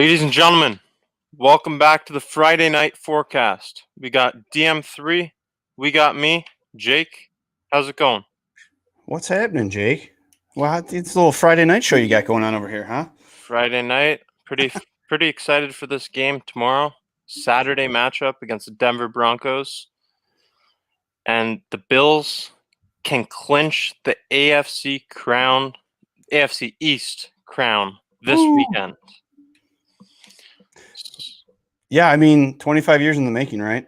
Ladies and gentlemen, welcome back to the Friday night forecast. We got DM3, we got me, Jake. How's it going? What's happening, Jake? Well, it's a little Friday night show you got going on over here, huh? Friday night, pretty excited for this game tomorrow. Saturday matchup against the Denver Broncos. And the Bills can clinch the AFC East crown this weekend. Yeah, I mean, 25 years in the making, right?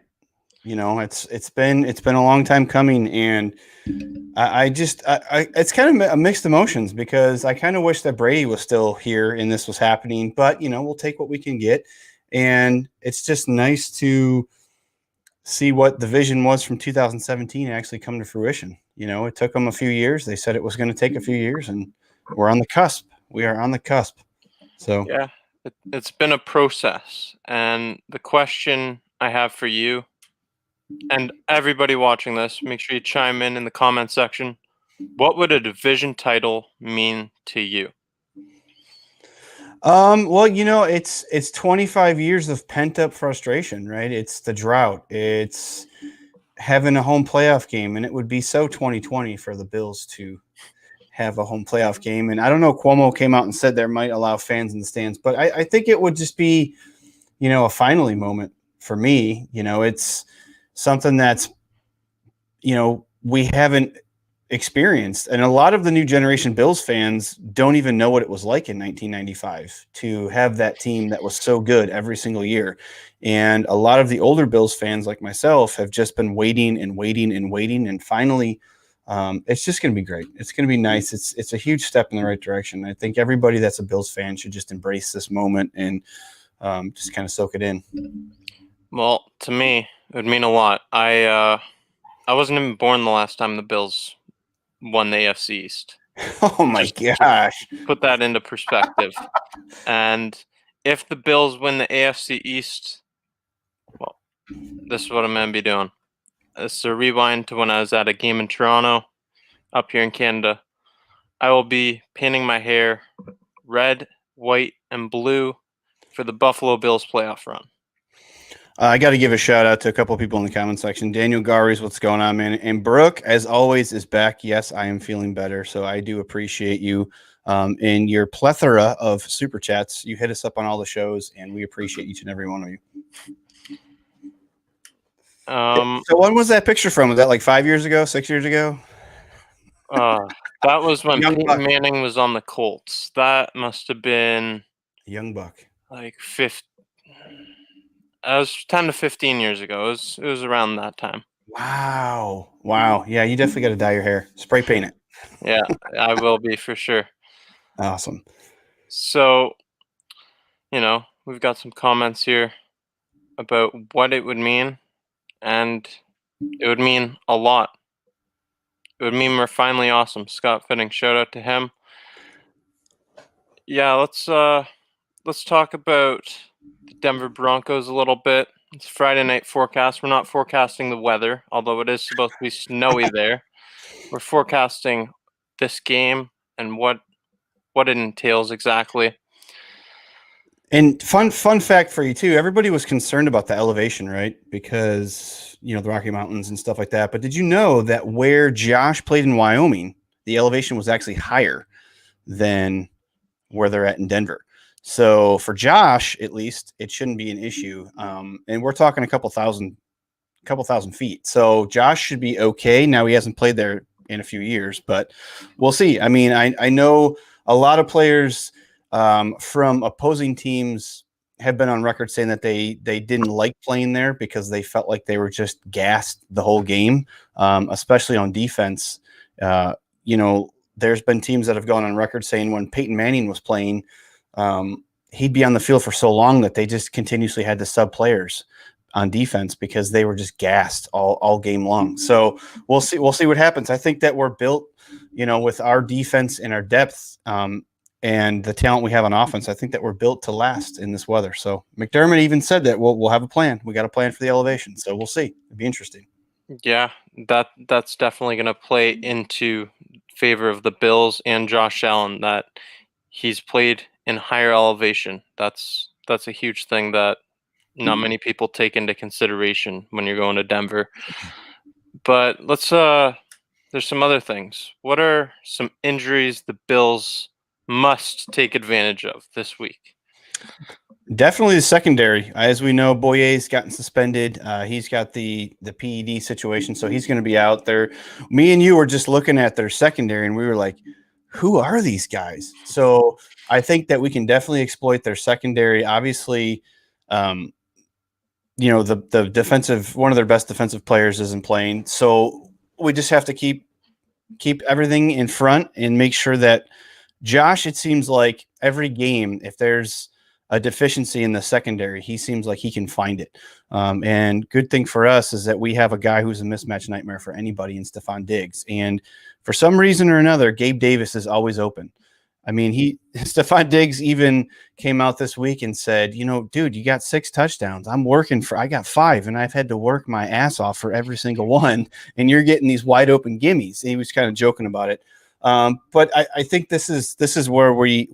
You know, it's been a long time coming, and it's kind of a mixed emotions because I kind of wish that Brady was still here and this was happening, but we'll take what we can get, and it's just nice to see what the vision was from 2017 actually come to fruition. It took them a few years. They said it was going to take a few years, and we're on the cusp. We are on the cusp. So yeah, it's been a process, and the question I have for you and everybody watching this, make sure you chime in the comment section. What would a division title mean to you? Well, it's 25 years of pent up frustration, right? It's the drought. It's having a home playoff game, and it would be so 2020 for the Bills to have a home playoff game. And I don't know, Cuomo came out and said there might allow fans in the stands, but I think it would just be, a finally moment for me. It's something that's, we haven't experienced. And a lot of the new generation Bills fans don't even know what it was like in 1995 to have that team that was so good every single year. And a lot of the older Bills fans like myself have just been waiting and waiting and waiting. And finally, it's just going to be great. It's going to be nice. It's a huge step in the right direction. I think everybody that's a Bills fan should just embrace this moment and just kind of soak it in. Well, to me, it would mean a lot. I wasn't even born the last time the Bills won the AFC East. Oh my gosh. Put that into perspective. And if the Bills win the AFC East, well, this is what I'm going to be doing. It's a rewind to when I was at a game in Toronto, up here in Canada. I will be painting my hair red, white, and blue for the Buffalo Bills playoff run. I got to give a shout out to a couple of people in the comment section. Daniel Gary's, what's going on, man? And Brooke, as always, is back. Yes, I am feeling better. So I do appreciate you in your plethora of super chats. You hit us up on all the shows, and we appreciate each and every one of you. So when was that picture from? Was that like 5 years ago, 6 years ago? That was when Peyton Manning was on the Colts. That must have been Young Buck. Like 15. I was 10 to 15 years ago. It was around that time. Wow. Yeah, you definitely got to dye your hair. Spray paint it. Yeah, I will be for sure. Awesome. So, we've got some comments here about what it would mean, and it would mean a lot. It would mean we're finally awesome. Scott Fitting, shout out to him. Yeah, let's talk about the Denver Broncos a little bit. It's Friday night forecast. We're not forecasting the weather, although it is supposed to be snowy there. We're forecasting this game and what it entails exactly. And fun fact for you too, everybody was concerned about the elevation, right? Because, the Rocky Mountains and stuff like that. But did you know that where Josh played in Wyoming, the elevation was actually higher than where they're at in Denver? So for Josh, at least, it shouldn't be an issue. And we're talking a couple thousand feet. So Josh should be okay. Now he hasn't played there in a few years, but we'll see. I mean, I know a lot of players from opposing teams have been on record saying that they didn't like playing there because they felt like they were just gassed the whole game, especially on defense. There's been teams that have gone on record saying when Peyton Manning was playing, he'd be on the field for so long that they just continuously had to sub players on defense because they were just gassed all game long. So we'll see what happens. I think that we're built, with our defense and our depth, and the talent we have on offense. I think that we're built to last in this weather. So McDermott even said that we'll have a plan. We got a plan for the elevation. So we'll see. It'll be interesting. Yeah, that's definitely going to play into favor of the Bills and Josh Allen, that he's played in higher elevation. That's that's a huge thing that not many people take into consideration when you're going to Denver. But let's there's some other things. What are some injuries the Bills must take advantage of this week? Definitely the secondary. As we know, Boyer's gotten suspended. He's got the PED situation, so he's going to be out there. Me and you were just looking at their secondary, and we were like, who are these guys? So I think that we can definitely exploit their secondary. Obviously, the defensive, one of their best defensive players isn't playing. So we just have to keep everything in front and make sure that Josh, it seems like every game, if there's a deficiency in the secondary, he seems like he can find it. And good thing for us is that we have a guy who's a mismatch nightmare for anybody in Stephon Diggs. And for some reason or another, Gabe Davis is always open. I mean, Stephon Diggs even came out this week and said, dude, you got 6 touchdowns. I got 5, and I've had to work my ass off for every single one. And you're getting these wide open gimmies. And he was kind of joking about it. But I think this is where we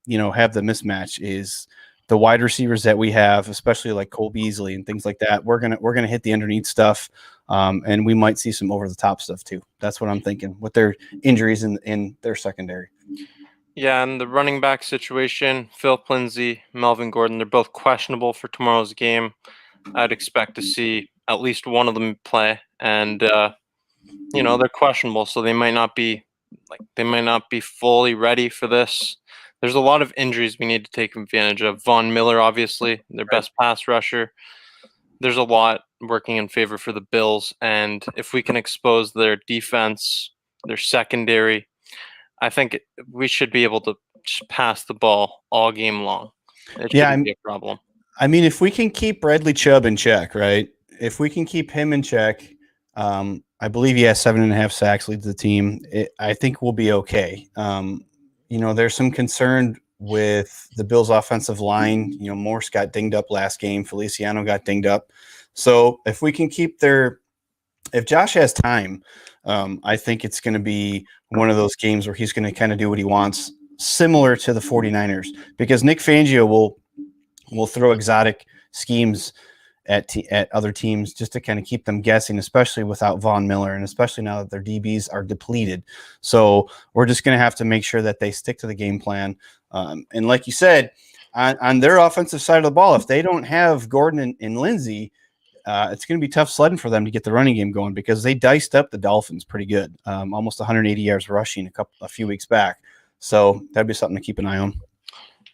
have the mismatch is the wide receivers that we have, especially like Cole Beasley and things like that. We're gonna hit the underneath stuff, and we might see some over the top stuff too. That's what I'm thinking with their injuries in their secondary. Yeah, and the running back situation, Philip Lindsay, Melvin Gordon, they're both questionable for tomorrow's game. I'd expect to see at least one of them play, and they're questionable, so they might not be fully ready for this. There's a lot of injuries we need to take advantage of. Von Miller, obviously, their best pass rusher. There's a lot working in favor for the Bills, and if we can expose their defense, their secondary, I think we should be able to just pass the ball all game long. It shouldn't be a problem. I mean, if we can keep Bradley Chubb in check, right? If we can keep him in check, I believe he has 7.5 sacks, leads the team. I think we'll be okay. There's some concern with the Bills' offensive line. Morse got dinged up last game. Feliciano got dinged up. So if we can if Josh has time, I think it's going to be one of those games where he's going to kind of do what he wants, similar to the 49ers, because Nick Fangio will throw exotic schemes at other teams just to kind of keep them guessing, especially without Von Miller and especially now that their DBs are depleted. So we're just going to have to make sure that they stick to the game plan. And like you said, on their offensive side of the ball, if they don't have Gordon and Lindsey, it's going to be tough sledding for them to get the running game going because they diced up the Dolphins pretty good, almost 180 yards rushing a few weeks back. So that'd be something to keep an eye on.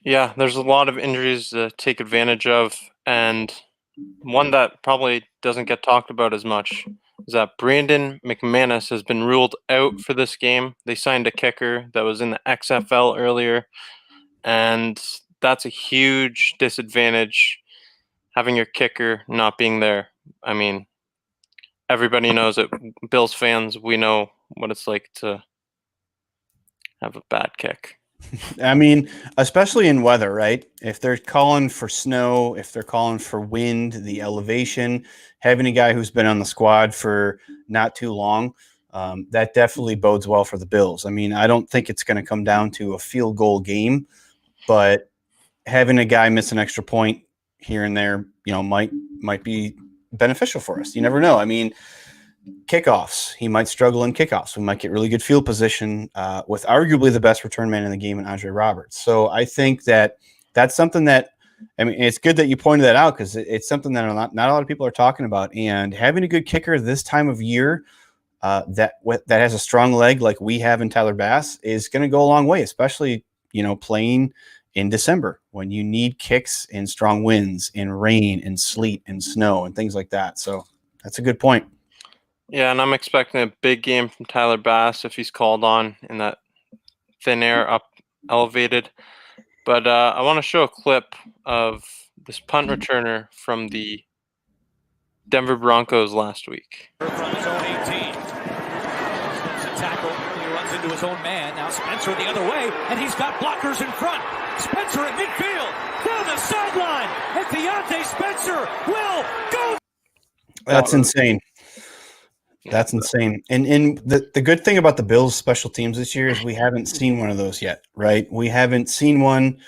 Yeah, there's a lot of injuries to take advantage of, and one that probably doesn't get talked about as much is that Brandon McManus has been ruled out for this game. They signed a kicker that was in the XFL earlier, and that's a huge disadvantage, having your kicker not being there. I mean, everybody knows it. Bills fans, we know what it's like to have a bad kick. I mean, especially in weather, right? If they're calling for snow, if they're calling for wind, the elevation, having a guy who's been on the squad for not too long, that definitely bodes well for the Bills. I mean, I don't think it's going to come down to a field goal game, but having a guy miss an extra point here and there, might be beneficial for us. You never know. I mean, kickoffs, he might struggle in kickoffs. We might get really good field position with arguably the best return man in the game in Andre Roberts. So I think that's something that, I mean, it's good that you pointed that out because it's something that not a lot of people are talking about. And having a good kicker this time of year that has a strong leg like we have in Tyler Bass is going to go a long way, especially, playing in December when you need kicks and strong winds and rain and sleet and snow and things like that. So that's a good point. Yeah, and I'm expecting a big game from Tyler Bass if he's called on in that thin air up elevated. But I want to show a clip of this punt returner from the Denver Broncos last week. From his own 18. It's a tackle. He runs into his own man. Now Spencer the other way, and he's got blockers in front. Spencer at midfield. Down the sideline. And Deontay Spencer will go. That's insane. That's insane. And the good thing about the Bills special teams this year is we haven't seen one of those yet, right? We haven't seen one.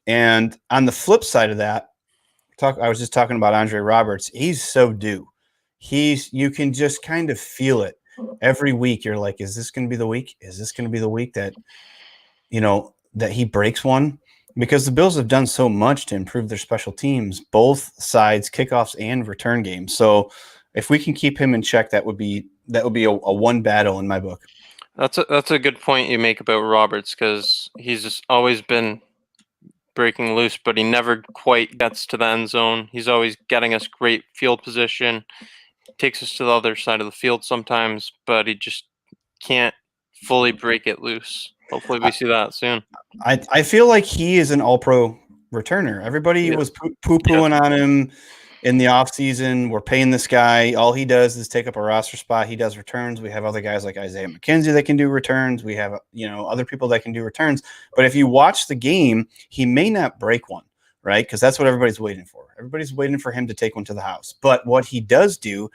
And on the flip side of that, I was just talking about Andre Roberts. He's so due. You can just kind of feel it every week. You're like, is this going to be the week? Is this going to be the week that, that he breaks one? Because the Bills have done so much to improve their special teams, both sides, kickoffs and return games. So if we can keep him in check, that would be a one battle in my book. That's a good point you make about Roberts, because he's just always been breaking loose, but he never quite gets to the end zone. He's always getting us great field position, takes us to the other side of the field sometimes, but he just can't fully break it loose. Hopefully we see that soon. I feel like he is an all-pro returner. Everybody was poo-pooing on him in the offseason. We're paying this guy. All he does is take up a roster spot. He does returns. We have other guys like Isaiah McKenzie that can do returns. We have, other people that can do returns. But if you watch the game, he may not break one, right? Because that's what everybody's waiting for. Everybody's waiting for him to take one to the house. But what he does do,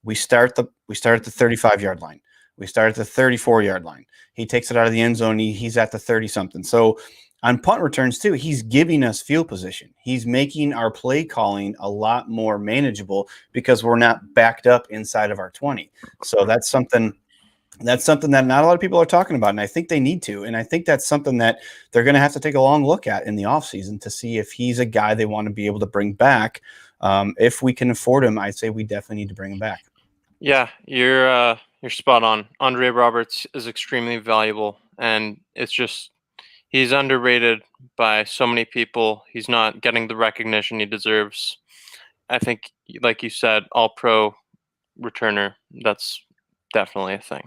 we start at the 35-yard line. We start at the 34-yard line. He takes it out of the end zone. He's at the 30-something. So on punt returns, too, he's giving us field position. He's making our play calling a lot more manageable because we're not backed up inside of our 20. So that's something that not a lot of people are talking about, and I think they need to. And I think that's something that they're going to have to take a long look at in the offseason to see if he's a guy they want to be able to bring back. If we can afford him, I'd say we definitely need to bring him back. Yeah, you're spot on. Andre Roberts is extremely valuable, and it's just he's underrated by so many people. He's not getting the recognition he deserves. I think, like you said, all-pro returner, that's definitely a thing.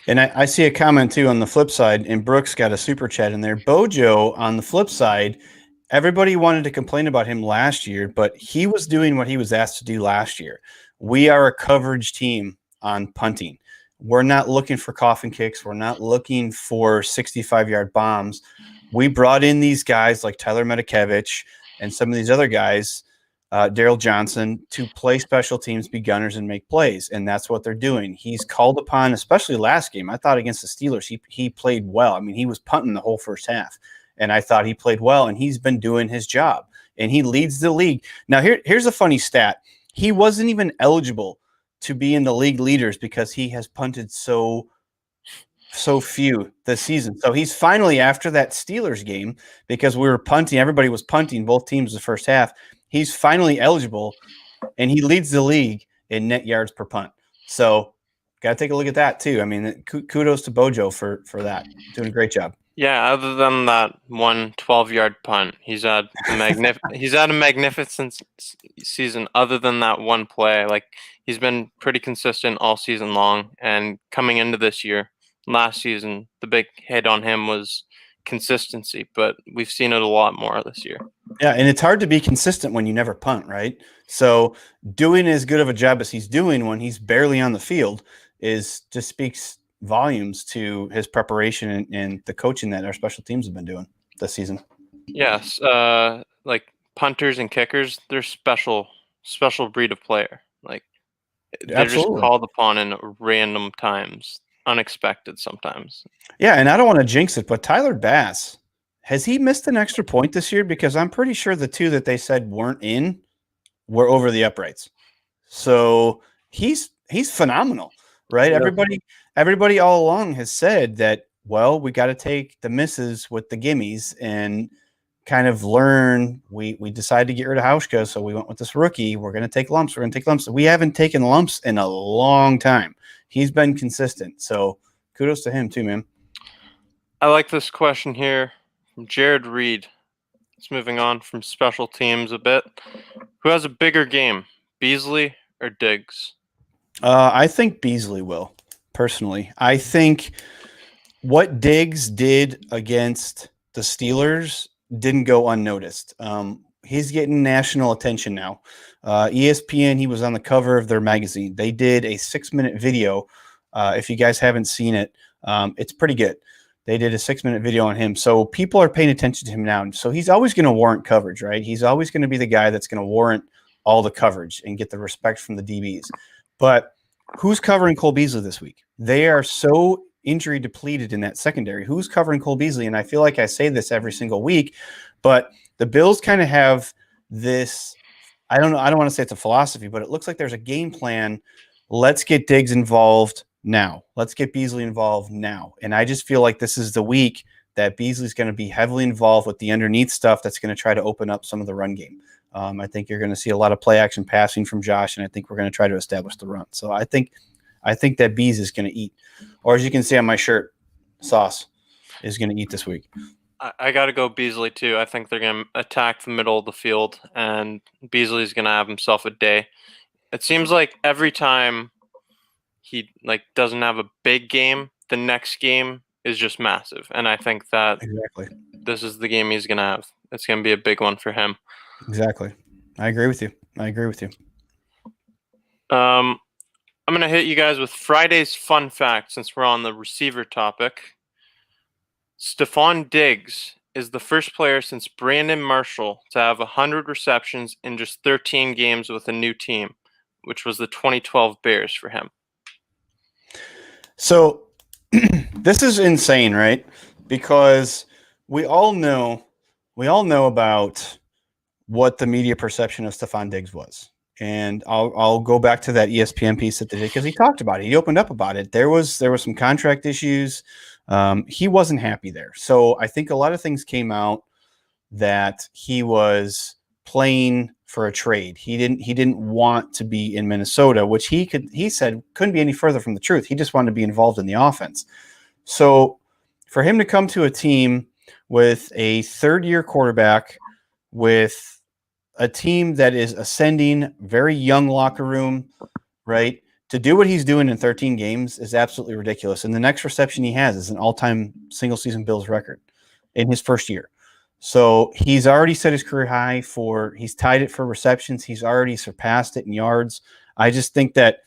And I see a comment, too, on the flip side, and Brooks got a super chat in there. Bojo, on the flip side, everybody wanted to complain about him last year, but he was doing what he was asked to do last year. We are a coverage team on punting. We're not looking for coffin kicks. We're not looking for 65-yard bombs. We brought in these guys like Tyler Medikevich and some of these other guys, Daryl Johnson, to play special teams, be gunners, and make plays, and that's what they're doing. He's called upon, especially last game. I thought against the Steelers, he played well. I mean, he was punting the whole first half, and I thought he played well, and he's been doing his job, and he leads the league. Now, here's a funny stat. He wasn't even eligible to be in the league leaders because he has punted so few this season. So he's finally, after that Steelers game, because we were punting, everybody was punting, both teams the first half, he's finally eligible, and he leads the league in net yards per punt. So got to take a look at that too. I mean, kudos to Bojo for that. Doing a great job. Yeah, other than that one 12-yard punt, he's had a magnificent season. Other than that one play, like, he's been pretty consistent all season long. And coming into this year, last season, the big hit on him was consistency, but we've seen it a lot more this year. Yeah, and it's hard to be consistent when you never punt, right? So doing as good of a job as he's doing when he's barely on the field just speaks volumes to his preparation and the coaching that our special teams have been doing this season. Yes, like punters and kickers, they're special breed of player. Like, they're Absolutely. just called upon in random times, unexpected sometimes. Yeah, and I don't want to jinx it, but Tyler Bass, has he missed an extra point this year? Because I'm pretty sure the two that they said weren't in were over the uprights. So he's phenomenal, right? Yeah. Everybody all along has said that, well, we got to take the misses with the gimmies and kind of learn. We decided to get rid of Hauschka, so we went with this rookie. We're going to take lumps. We haven't taken lumps in a long time. He's been consistent. So kudos to him too, man. I like this question here from Jared Reed. It's moving on from special teams a bit. Who has a bigger game, Beasley or Diggs? I think Beasley will, personally. I think what Diggs did against the Steelers didn't go unnoticed. He's getting national attention now. ESPN, he was on the cover of their magazine. They did a 6-minute video. If you guys haven't seen it, it's pretty good. They did a 6-minute video on him. So people are paying attention to him now. So he's always going to warrant coverage, right? He's always going to be the guy that's going to warrant all the coverage and get the respect from the DBs. But who's covering Cole Beasley this week? They are so injury depleted in that secondary. Who's covering Cole Beasley? And I feel like I say this every single week, but the Bills kind of have this, I don't know, I don't want to say it's a philosophy, but it looks like there's a game plan. Let's get Diggs involved now. Let's get Beasley involved now. And I just feel like this is the week that Beasley's going to be heavily involved with the underneath stuff that's going to try to open up some of the run game. I think you're going to see a lot of play action passing from Josh, and I think we're going to try to establish the run. So I think that Bees is going to eat, or as you can see on my shirt, Sauce is going to eat this week. I got to go Beasley too. I think they're going to attack the middle of the field, and Beasley's going to have himself a day. It seems like every time he doesn't have a big game, the next game is just massive, and I think that exactly this is the game he's going to have. It's going to be a big one for him. Exactly. I agree with you. I'm going to hit you guys with Friday's fun fact since we're on the receiver topic. Stephon Diggs is the first player since Brandon Marshall to have 100 receptions in just 13 games with a new team, which was the 2012 Bears for him. So this is insane, right? Because we all know about what the media perception of Stephon Diggs was. And I'll go back to that ESPN piece that they did because he talked about it. He opened up about it. There was some contract issues. He wasn't happy there. So I think a lot of things came out that he was playing for a trade. He didn't want to be in Minnesota, which he said couldn't be any further from the truth. He just wanted to be involved in the offense. So for him to come to a team with a third-year quarterback, with a team that is ascending, very young locker room, right? To do what he's doing in 13 games is absolutely ridiculous. And the next reception he has is an all-time single-season Bills record in his first year. So he's already set his career high he's tied it for receptions. He's already surpassed it in yards. I just think that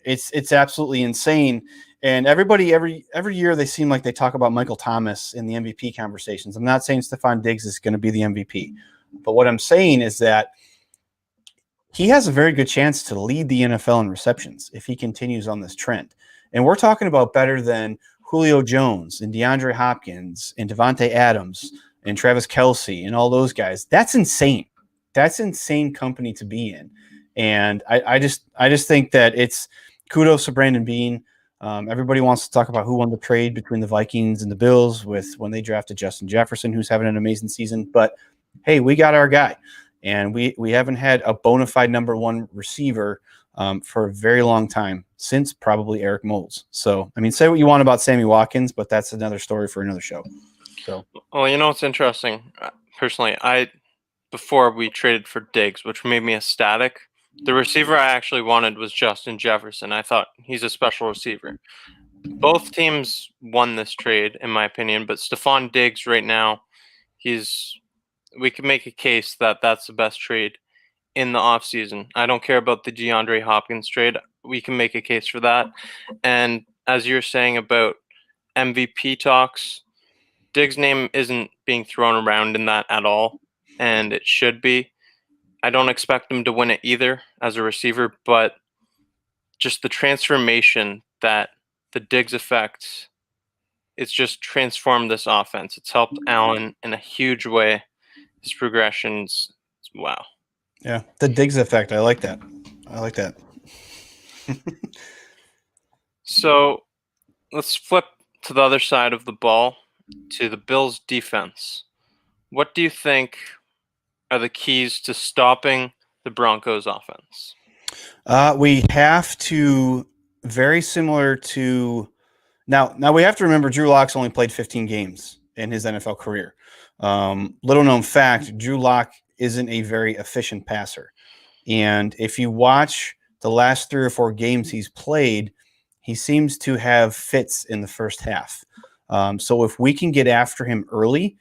it's absolutely insane. And everybody, every year they seem like they talk about Michael Thomas in the MVP conversations. I'm not saying Stephon Diggs is going to be the MVP. But what I'm saying is that he has a very good chance to lead the NFL in receptions if he continues on this trend. And we're talking about better than Julio Jones and DeAndre Hopkins and Devontae Adams and Travis Kelce and all those guys. That's insane. That's insane company to be in. And I just think that it's kudos to Brandon Beane. Everybody wants to talk about who won the trade between the Vikings and the Bills when they drafted Justin Jefferson, who's having an amazing season. But hey, we got our guy, and we haven't had a bona fide number one receiver for a very long time, since probably Eric Moulds. So, I mean, say what you want about Sammy Watkins, but that's another story for another show. So, well, you know what's interesting? Personally, before we traded for Diggs, which made me ecstatic, the receiver I actually wanted was Justin Jefferson. I thought he's a special receiver. Both teams won this trade, in my opinion, but Stephon Diggs right now, we can make a case that that's the best trade in the offseason. I don't care about the DeAndre Hopkins trade. We can make a case for that. And as you're saying about MVP talks, Diggs' name isn't being thrown around in that at all, and it should be. I don't expect him to win it either as a receiver, but just the transformation that the Diggs effect, it's just transformed this offense. It's helped Allen in a huge way. His progressions, wow. Yeah, the Diggs effect. I like that. So let's flip to the other side of the ball, to the Bills' defense. What do you think are the keys to stopping the Broncos' offense? We have to, very similar to now we have to remember Drew Lock's only played 15 games in his NFL career. Little known fact, Drew Lock isn't a very efficient passer. And if you watch the last 3 or 4 games he's played, he seems to have fits in the first half. So if we can get after him early,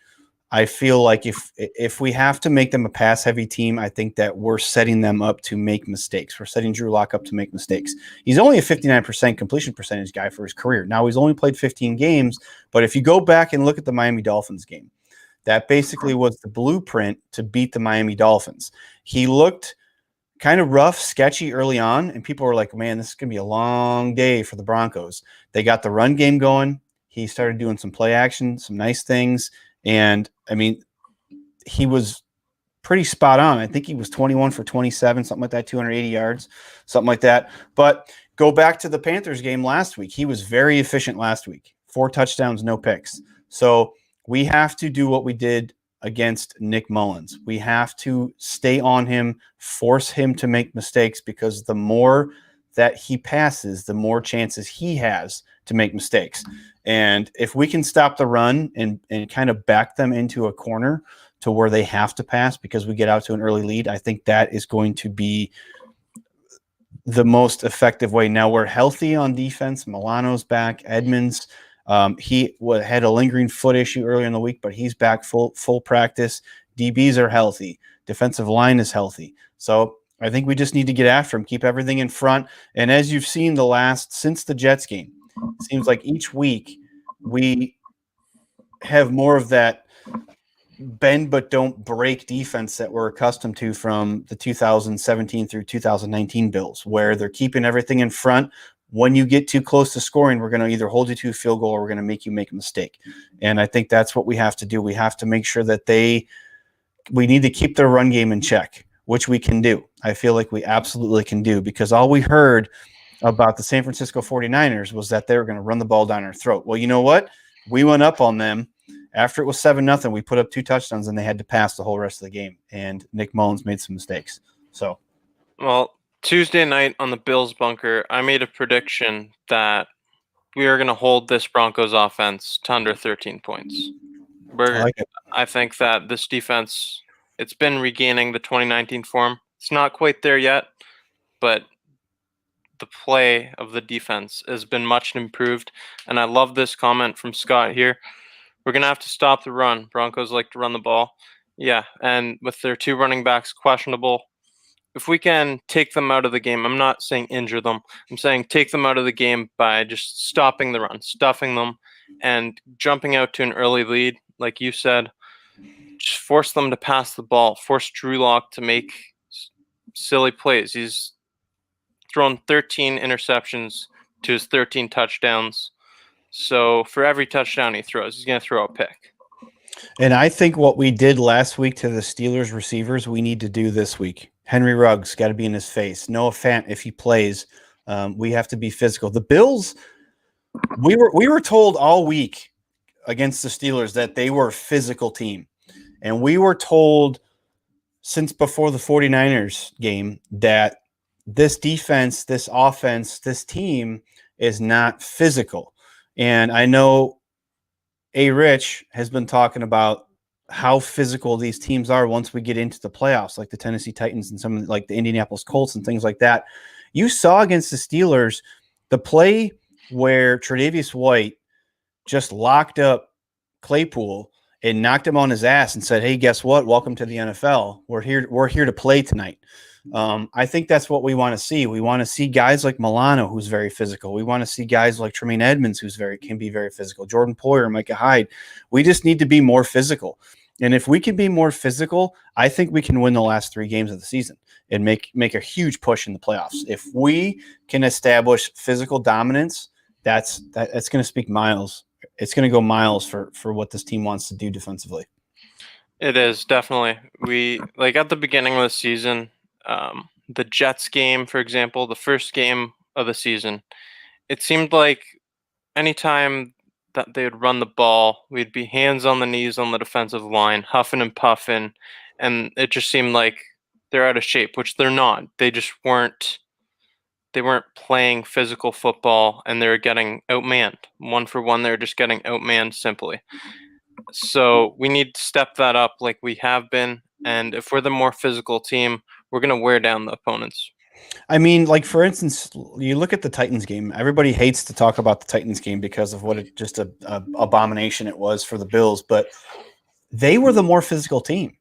I feel like if we have to make them a pass-heavy team, I think that we're setting them up to make mistakes. We're setting Drew Lock up to make mistakes. He's only a 59% completion percentage guy for his career. Now, he's only played 15 games, but if you go back and look at the Miami Dolphins game, that basically was the blueprint to beat the Miami Dolphins. He looked kind of rough, sketchy early on, and people were like, man, this is going to be a long day for the Broncos. They got the run game going. He started doing some play action, some nice things. And, I mean, he was pretty spot on. I think he was 21 for 27, something like that, 280 yards, something like that. But go back to the Panthers game last week. He was very efficient last week. 4 touchdowns, no picks. So we have to do what we did against Nick Mullins. We have to stay on him, force him to make mistakes, because the more that he passes, the more chances he has to make mistakes. And if we can stop the run and kind of back them into a corner to where they have to pass because we get out to an early lead, I think that is going to be the most effective way. Now we're healthy on defense. Milano's back. Edmonds, he had a lingering foot issue earlier in the week, but he's back full practice. DBs are healthy. Defensive line is healthy. So I think we just need to get after him, keep everything in front. And as you've seen since the Jets game, it seems like each week we have more of that bend but don't break defense that we're accustomed to from the 2017 through 2019 Bills, where they're keeping everything in front. When you get too close to scoring, we're going to either hold you to a field goal or we're going to make you make a mistake. And I think that's what we have to do. We have to make sure that we need to keep their run game in check, which we can do. I feel like we absolutely can do, because all we heard about the San Francisco 49ers was that they were going to run the ball down our throat. Well, you know what? We went up on them. After it was 7-0, we put up 2 touchdowns and they had to pass the whole rest of the game. And Nick Mullins made some mistakes. So, well, Tuesday night on the Bills bunker, I made a prediction that we are going to hold this Broncos offense to under 13 points. I think that this defense, it's been regaining the 2019 form. It's not quite there yet, but the play of the defense has been much improved. And I love this comment from Scott here. We're going to have to stop the run. Broncos like to run the ball. Yeah, and with their 2 running backs questionable, if we can take them out of the game, I'm not saying injure them. I'm saying take them out of the game by just stopping the run, stuffing them, and jumping out to an early lead, like you said. Just force them to pass the ball. Force Drew Lock to make silly plays. He's thrown 13 interceptions to his 13 touchdowns. So for every touchdown he throws, he's going to throw a pick. And I think what we did last week to the Steelers receivers, we need to do this week. Henry Ruggs got to be in his face. Noah Fant, if he plays, we have to be physical. The Bills, we were told all week against the Steelers that they were a physical team. And we were told since before the 49ers game that this defense, this offense, this team is not physical. And I know Rich has been talking about how physical these teams are once we get into the playoffs, like the Tennessee Titans and some like the Indianapolis Colts and things like that. You saw against the Steelers the play where Tre'Davious White just locked up Claypool and knocked him on his ass and said, "Hey, guess what? Welcome to the NFL. We're here to play tonight." I think that's what we want to see. We want to see guys like Milano, who's very physical. We want to see guys like Tremaine Edmonds, can be very physical. Jordan Poyer, Micah Hyde. We just need to be more physical. And if we can be more physical, I think we can win the last 3 games of the season and make a huge push in the playoffs. If we can establish physical dominance, that's going to speak miles. It's going to go miles for what this team wants to do defensively. It is, definitely. We, like at the beginning of the season, the Jets game, for example, the first game of the season, it seemed like anytime that they would run the ball, we'd be hands on the knees on the defensive line, huffing and puffing, and it just seemed like they're out of shape, which they're not. They just weren't playing physical football, and they were getting outmanned. 1-for-1, they were just getting outmanned simply. So we need to step that up like we have been, and if we're the more physical team, we're going to wear down the opponents. I mean, like, for instance, you look at the Titans game. Everybody hates to talk about the Titans game because of what just a abomination it was for the Bills, but they were the more physical team,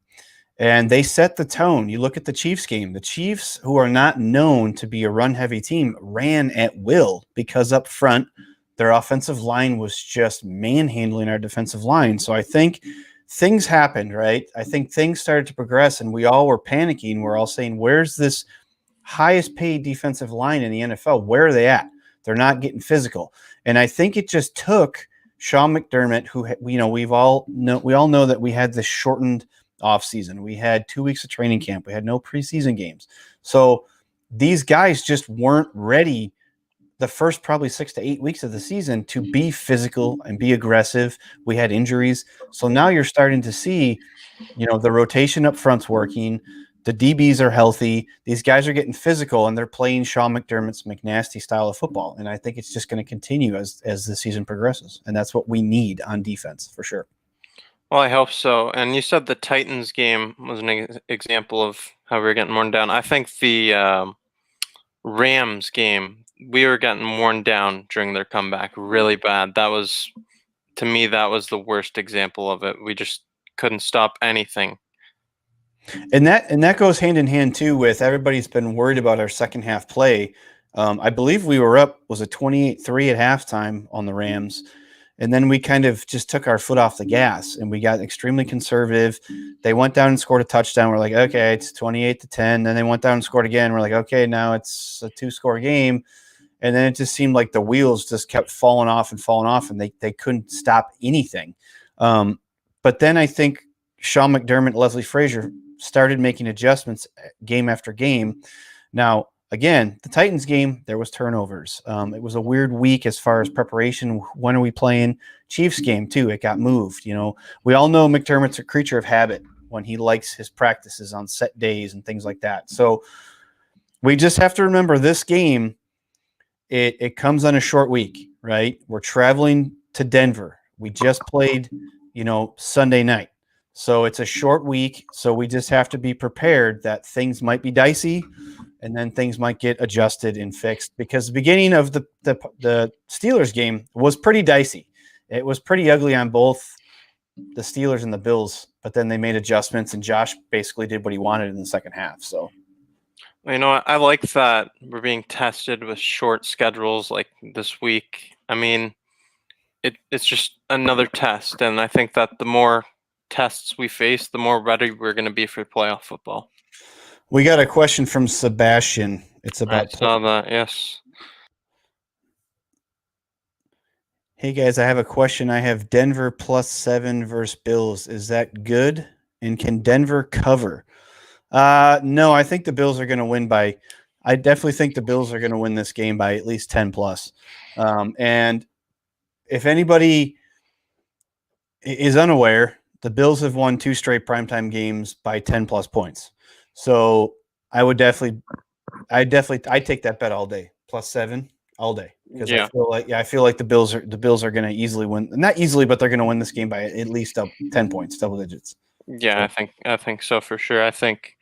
and they set the tone. You look at the Chiefs game. The Chiefs, who are not known to be a run-heavy team, ran at will because up front their offensive line was just manhandling our defensive line. So I think things happened, right? I think things started to progress, and we all were panicking. We're all saying, where's this highest paid defensive line in the NFL. Where are they at? They're not getting physical. And I think it just took Sean McDermott, who, we all know that we had this shortened offseason. We had 2 weeks of training camp. We had no preseason games. So these guys just weren't ready the first probably 6 to 8 weeks of the season to be physical and be aggressive. We had injuries. So now you're starting to see, the rotation up front's working. The DBs are healthy. These guys are getting physical, and they're playing Sean McDermott's McNasty style of football. And I think it's just going to continue as the season progresses. And that's what we need on defense for sure. Well, I hope so. And you said the Titans game was an example of how we were getting worn down. I think the Rams game, we were getting worn down during their comeback really bad. To me, that was the worst example of it. We just couldn't stop anything. And that goes hand in hand too with everybody's been worried about our second half play. I believe we were up, was it 28-3 at halftime on the Rams? And then we kind of just took our foot off the gas and we got extremely conservative. They went down and scored a touchdown. We're like, okay, it's 28-10. Then they went down and scored again. We're like, okay, now it's a 2-score game. And then it just seemed like the wheels just kept falling off, and they couldn't stop anything. But then I think Sean McDermott, Leslie Frazier started making adjustments game after game. Now, again, the Titans game, there was turnovers. It was a weird week as far as preparation. When are we playing? Chiefs game too, it got moved. We all know McDermott's a creature of habit when he likes his practices on set days and things like that. So we just have to remember this game, it comes on a short week, right? We're traveling to Denver. We just played, Sunday night. So it's a short week. So we just have to be prepared that things might be dicey, and then things might get adjusted and fixed, because the beginning of the Steelers game was pretty dicey. It was pretty ugly on both the Steelers and the Bills, but then they made adjustments and Josh basically did what he wanted in the second half. So, I like that we're being tested with short schedules like this week. I mean, it's just another test, and I think that the more tests we face, the more ready we're going to be for playoff football. We got a question from Sebastian. It's about. I saw that, yes. Hey guys, I have a question. I have Denver +7 versus Bills. Is that good? And can Denver cover? No, I think the Bills are going to win by. I definitely think the Bills are going to win this game by at least 10 plus. And if anybody is unaware, the Bills have won 2 straight primetime games by 10 plus points. So I take that bet all day, +7 all day, because I feel like the Bills are going to easily win, not easily, but they're going to win this game by at least 10 points, double digits. Yeah, so. I think so for sure. I think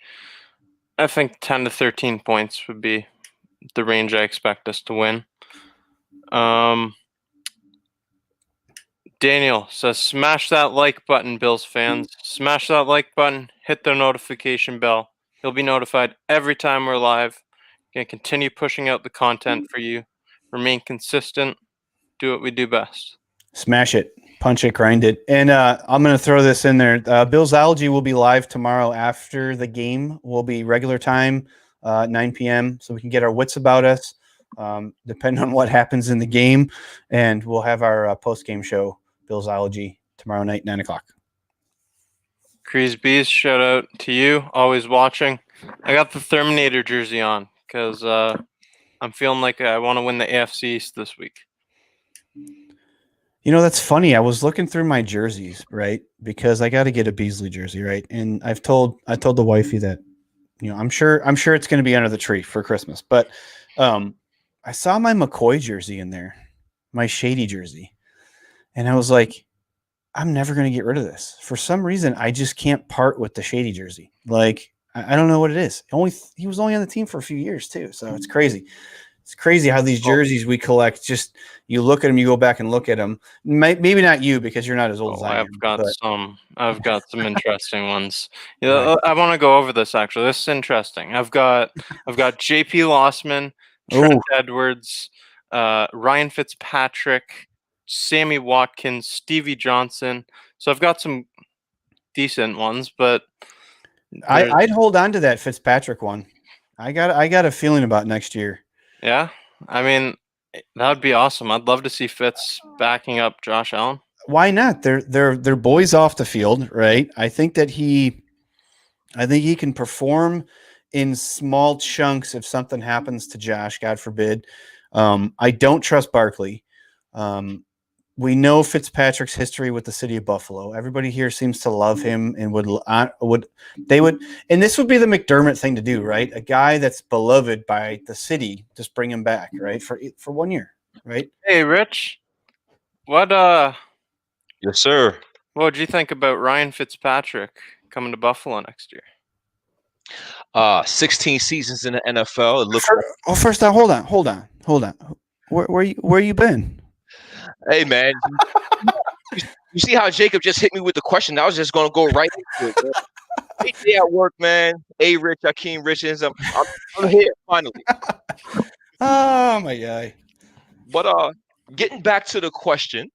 10 to 13 points would be the range I expect us to win. Daniel says, smash that like button, Bills fans. Smash that like button. Hit the notification bell. You'll be notified every time we're live. Going to continue pushing out the content for you. Remain consistent. Do what we do best. Smash it. Punch it. Grind it. And I'm going to throw this in there. Billsology will be live tomorrow after the game. Will be regular time, 9 p.m. So we can get our wits about us, depending on what happens in the game. And we'll have our post-game show, Billsology, tomorrow night, 9 o'clock. Crease Bees, shout out to you. Always watching. I got the Terminator jersey on because I'm feeling like I want to win the AFC East this week. That's funny. I was looking through my jerseys, right? Because I got to get a Beasley jersey, right? And I told the wifey that, I'm sure it's going to be under the tree for Christmas. But I saw my McCoy jersey in there, my Shady jersey, and I was like, I'm never going to get rid of this. For some reason, I just can't part with the Shady jersey. Like, I don't know what it is. He was only on the team for a few years too, so it's crazy. It's crazy how these jerseys we collect, just you look at them, you go back and look at them. Maybe not you because you're not as old as I am. I've got some interesting ones. Right. I want to go over this actually. This is interesting. I've got JP Lossman, Trent Edwards, Ryan Fitzpatrick, Sammy Watkins, Stevie Johnson. So I've got some decent ones, but I'd hold on to that Fitzpatrick one. I got a feeling about next year. Yeah, I mean, that would be awesome. I'd love to see Fitz backing up Josh Allen. Why not? They're boys off the field, right? I think he can perform in small chunks if something happens to Josh, God forbid. I don't trust Barkley. We know Fitzpatrick's history with the city of Buffalo. Everybody here seems to love him and would, and this would be the McDermott thing to do, right? A guy that's beloved by the city, just bring him back, right? For 1 year, right? Hey, Rich, what Yes, sir. would you think about Ryan Fitzpatrick coming to Buffalo next year? 16 seasons in the NFL. It looks First off, hold on. Where you been? Hey, man. You see how Jacob just hit me with the question? I was just going to go right into it. Man. Great day at work, man. Hey, Rich, Akeem Richards. I'm here, finally. Oh, my guy. But getting back to the question,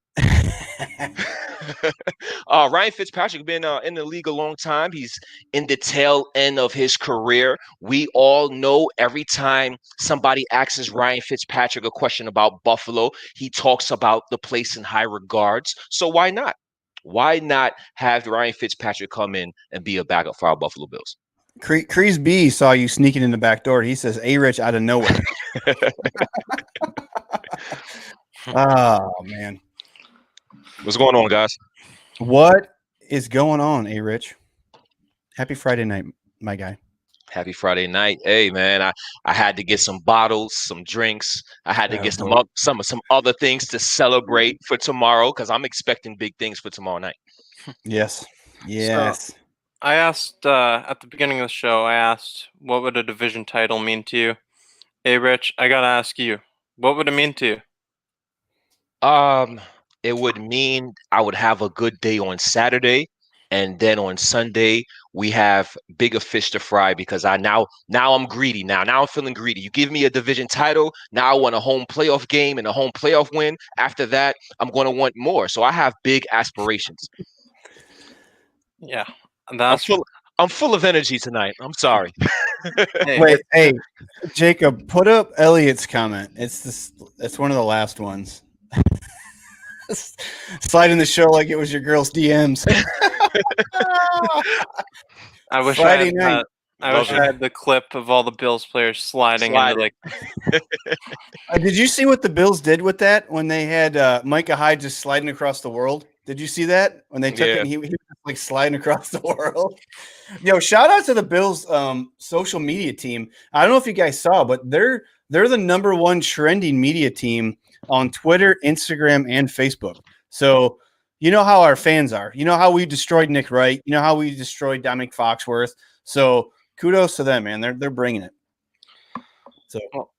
Ryan Fitzpatrick been in the league a long time. He's in the tail end of his career. We all know every time somebody asks Ryan Fitzpatrick a question about Buffalo, he talks about the place in high regards. So why not? Why not have Ryan Fitzpatrick come in and be a backup for our Buffalo Bills? Crease B saw you sneaking in the back door. He says, "A Rich out of nowhere." Oh, man. What's going on, guys? What is going on, A Rich? Happy Friday night, my guy. Happy Friday night. Hey, man, I had to get some bottles, some drinks. I had to get some other things to celebrate for tomorrow because I'm expecting big things for tomorrow night. Yes. So, I asked at the beginning of the show, what would a division title mean to you? Hey, Rich, I got to ask you, what would it mean to you? It would mean I would have a good day on Saturday, and then on Sunday we have bigger fish to fry because now I'm greedy. Now I'm feeling greedy. You give me a division title, now I want a home playoff game and a home playoff win. After that, I'm going to want more. So I have big aspirations. Yeah, I'm full of energy tonight. I'm sorry. Hey, Jacob, put up Elliot's comment. It's one of the last ones. Sliding the show like it was your girl's DMs. I wish I had the clip of all the Bills players sliding. Into like. Did you see what the Bills did with that when they had Micah Hyde just sliding across the world? Did you see that when they took it? And he was like sliding across the world. Yo, shout out to the Bills social media team. I don't know if you guys saw, but they're the #1 trending media team on Twitter, Instagram, and Facebook. So you know how our fans are. You know how we destroyed Nick Wright. You know how we destroyed Dominic Foxworth. So kudos to them, man. They're bringing it. So. Well,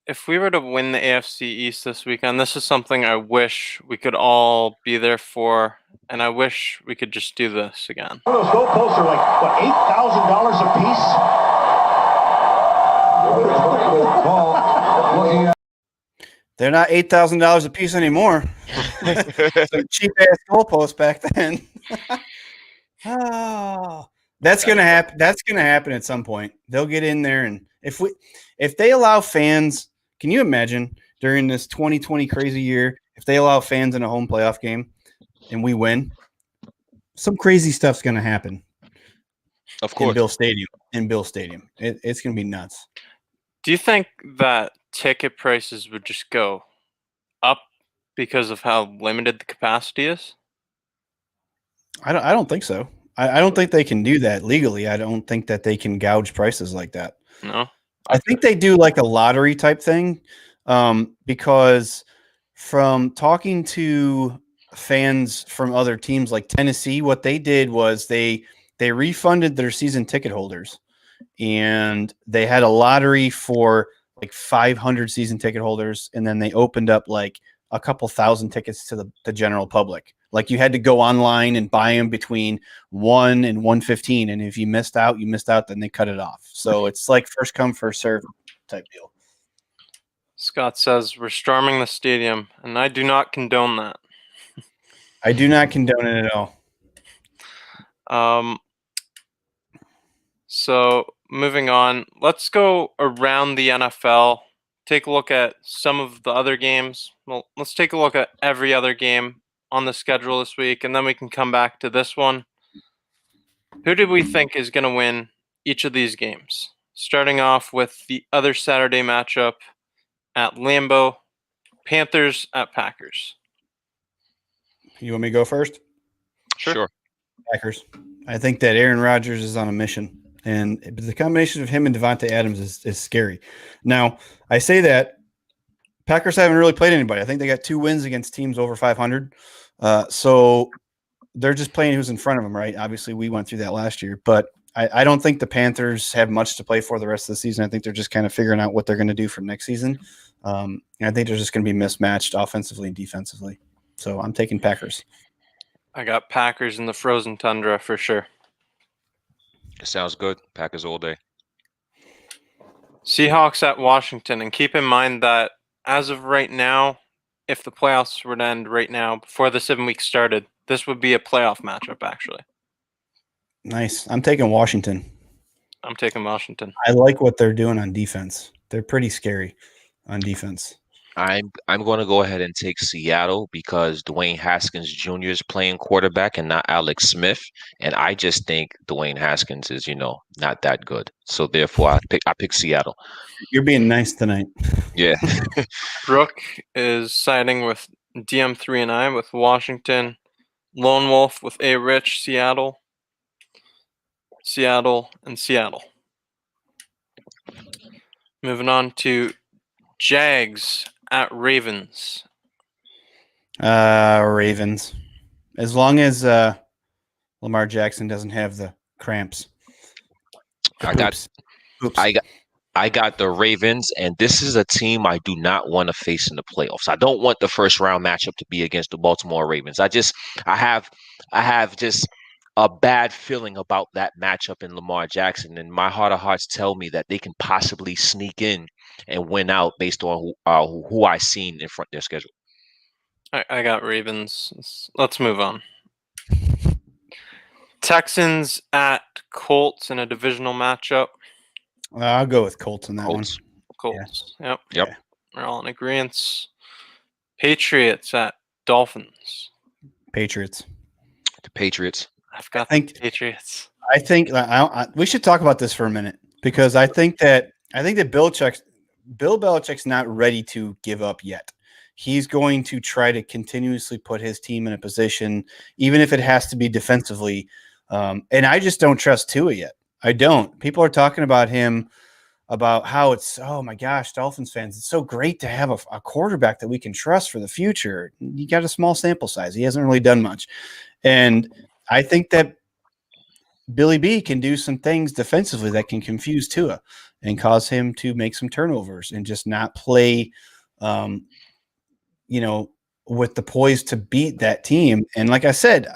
if we were to win the AFC East this weekend, this is something I wish we could all be there for, and I wish we could just do this again. Those goalposts are like, what, $8,000 a piece? They're not $8,000 a piece anymore. Some cheap ass goalposts back then. That's gonna happen. That's gonna happen at some point. They'll get in there, and if they allow fans. Can you imagine during this 2020 crazy year, if they allow fans in a home playoff game and we win, some crazy stuff's going to happen. Of course. In Bill Stadium. It's going to be nuts. Do you think that ticket prices would just go up because of how limited the capacity is? I don't think so. I don't think they can do that legally. I don't think that they can gouge prices like that. No. I think they do like a lottery type thing because from talking to fans from other teams like Tennessee, what they did was they refunded their season ticket holders and they had a lottery for like 500 season ticket holders. And then they opened up like a couple thousand tickets to the general public. Like you had to go online and buy them between 1 and 1:15, and if you missed out, then they cut it off. So it's like first come, first serve type deal. Scott says we're storming the stadium, and I do not condone that. I do not condone it at all. So moving on. Let's go around the NFL. Take a look at some of the other games. Well, let's take a look at every other game on the schedule this week, and then we can come back to this one. Who do we think is going to win each of these games? Starting off with the other Saturday matchup at Lambeau, Panthers at Packers. You want me to go first? Sure. Packers. I think that Aaron Rodgers is on a mission, and the combination of him and Devontae Adams is scary. Now, I say that Packers haven't really played anybody. I think they got 2 wins against teams over 500. So they're just playing who's in front of them, right? Obviously, we went through that last year, but I don't think the Panthers have much to play for the rest of the season. I think they're just kind of figuring out what they're going to do for next season. And I think they're just going to be mismatched offensively and defensively. So I'm taking Packers. I got Packers in the frozen tundra for sure. It sounds good. Packers all day. Seahawks at Washington. And keep in mind that as of right now, if the playoffs were to end right now, before the 7 weeks started, this would be a playoff matchup, actually. Nice. I'm taking Washington. I'm taking Washington. I like what they're doing on defense. They're pretty scary on defense. I'm going to go ahead and take Seattle because Dwayne Haskins Jr. is playing quarterback and not Alex Smith, and I just think Dwayne Haskins is, not that good. So therefore, I pick Seattle. You're being nice tonight. Yeah. Brooke is siding with DM3 and I with Washington. Lone Wolf with A Rich, Seattle. Seattle and Seattle. Moving on to Jags at Ravens. Ravens. As long as Lamar Jackson doesn't have the cramps. I got the Ravens, and this is a team I do not want to face in the playoffs. I don't want the first round matchup to be against the Baltimore Ravens. I have just a bad feeling about that matchup in Lamar Jackson, and my heart of hearts tell me that they can possibly sneak in and win out based on who I seen in front of their schedule. I got Ravens. Let's move on. Texans at Colts in a divisional matchup. I'll go with Colts in that one. Colts. Yep. We're all in agreement. Patriots at Dolphins. Patriots. The Patriots. I've got the Patriots. I think we should talk about this for a minute because I think that Bill Belichick's not ready to give up yet. He's going to try to continuously put his team in a position, even if it has to be defensively. And I just don't trust Tua yet. I don't. People are talking about him, about how it's, oh my gosh, Dolphins fans, it's so great to have a quarterback that we can trust for the future. You got a small sample size. He hasn't really done much. And I think that Billy B can do some things defensively that can confuse Tua and cause him to make some turnovers and just not play, with the poise to beat that team. And like I said,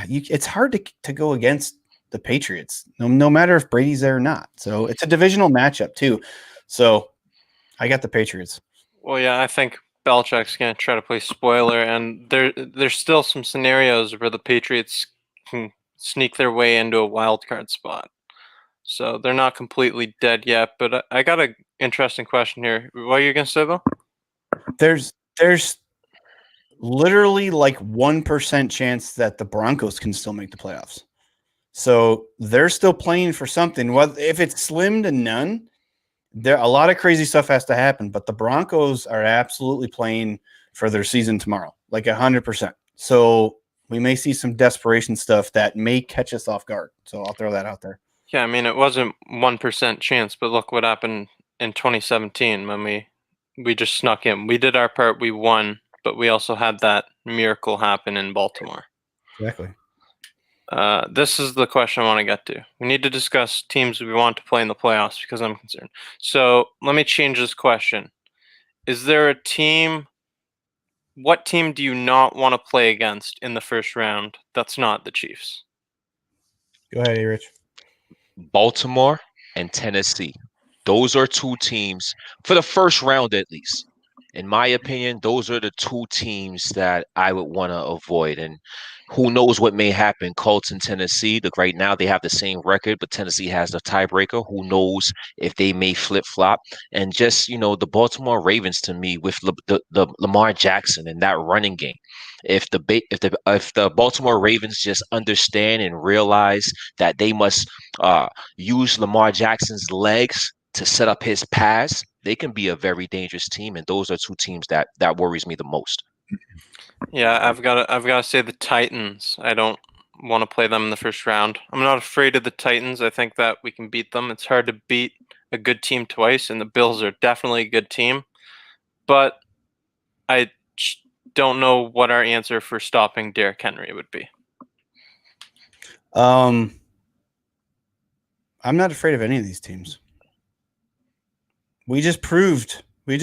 it's hard to go against the Patriots, no matter if Brady's there or not. So it's a divisional matchup too. So I got the Patriots. Well, yeah, I think Belichick's going to try to play spoiler, and there's still some scenarios where the Patriots can sneak their way into a wild card spot. So they're not completely dead yet, but I got an interesting question here. What are you going to say, though? There's literally like 1% chance that the Broncos can still make the playoffs. So they're still playing for something. Well, if it's slim to none, a lot of crazy stuff has to happen. But the Broncos are absolutely playing for their season tomorrow, like 100%. So we may see some desperation stuff that may catch us off guard. So I'll throw that out there. Yeah, I mean, it wasn't 1% chance, but look what happened in 2017 when we just snuck in. We did our part, we won, but we also had that miracle happen in Baltimore. Exactly. This is the question I want to get to. We need to discuss teams we want to play in the playoffs because I'm concerned. So let me change this question. Is there a team? What team do you not want to play against in the first round that's not the Chiefs? Go ahead, Rich. Baltimore and Tennessee. Those are two teams for the first round at least. in my opinion, those are the two teams that I would want to avoid. And who knows what may happen? Colts and Tennessee. Look, right now they have the same record, but Tennessee has the tiebreaker. Who knows if they may flip flop? And just the Baltimore Ravens to me with the Lamar Jackson and that running game. If the Baltimore Ravens just understand and realize that they must use Lamar Jackson's legs to set up his pass, they can be a very dangerous team, and those are two teams that worries me the most. Yeah, I've got to say the Titans. I don't want to play them in the first round. I'm not afraid of the Titans. I think that we can beat them. It's hard to beat a good team twice, and the Bills are definitely a good team. But I don't know what our answer for stopping Derrick Henry would be. I'm not afraid of any of these teams. We just proved we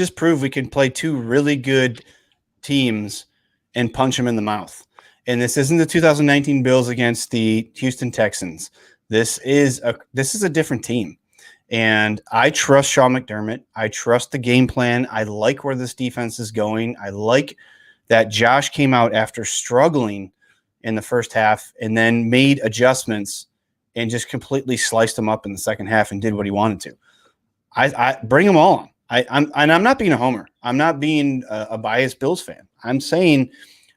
can play two really good teams and punch them in the mouth. And this isn't the 2019 Bills against the Houston Texans. This is a different team. And I trust Sean McDermott. I trust the game plan. I like where this defense is going. I like that Josh came out after struggling in the first half and then made adjustments and just completely sliced them up in the second half and did what he wanted to. I bring them all on. I'm not being a homer. I'm not being a biased Bills fan. I'm saying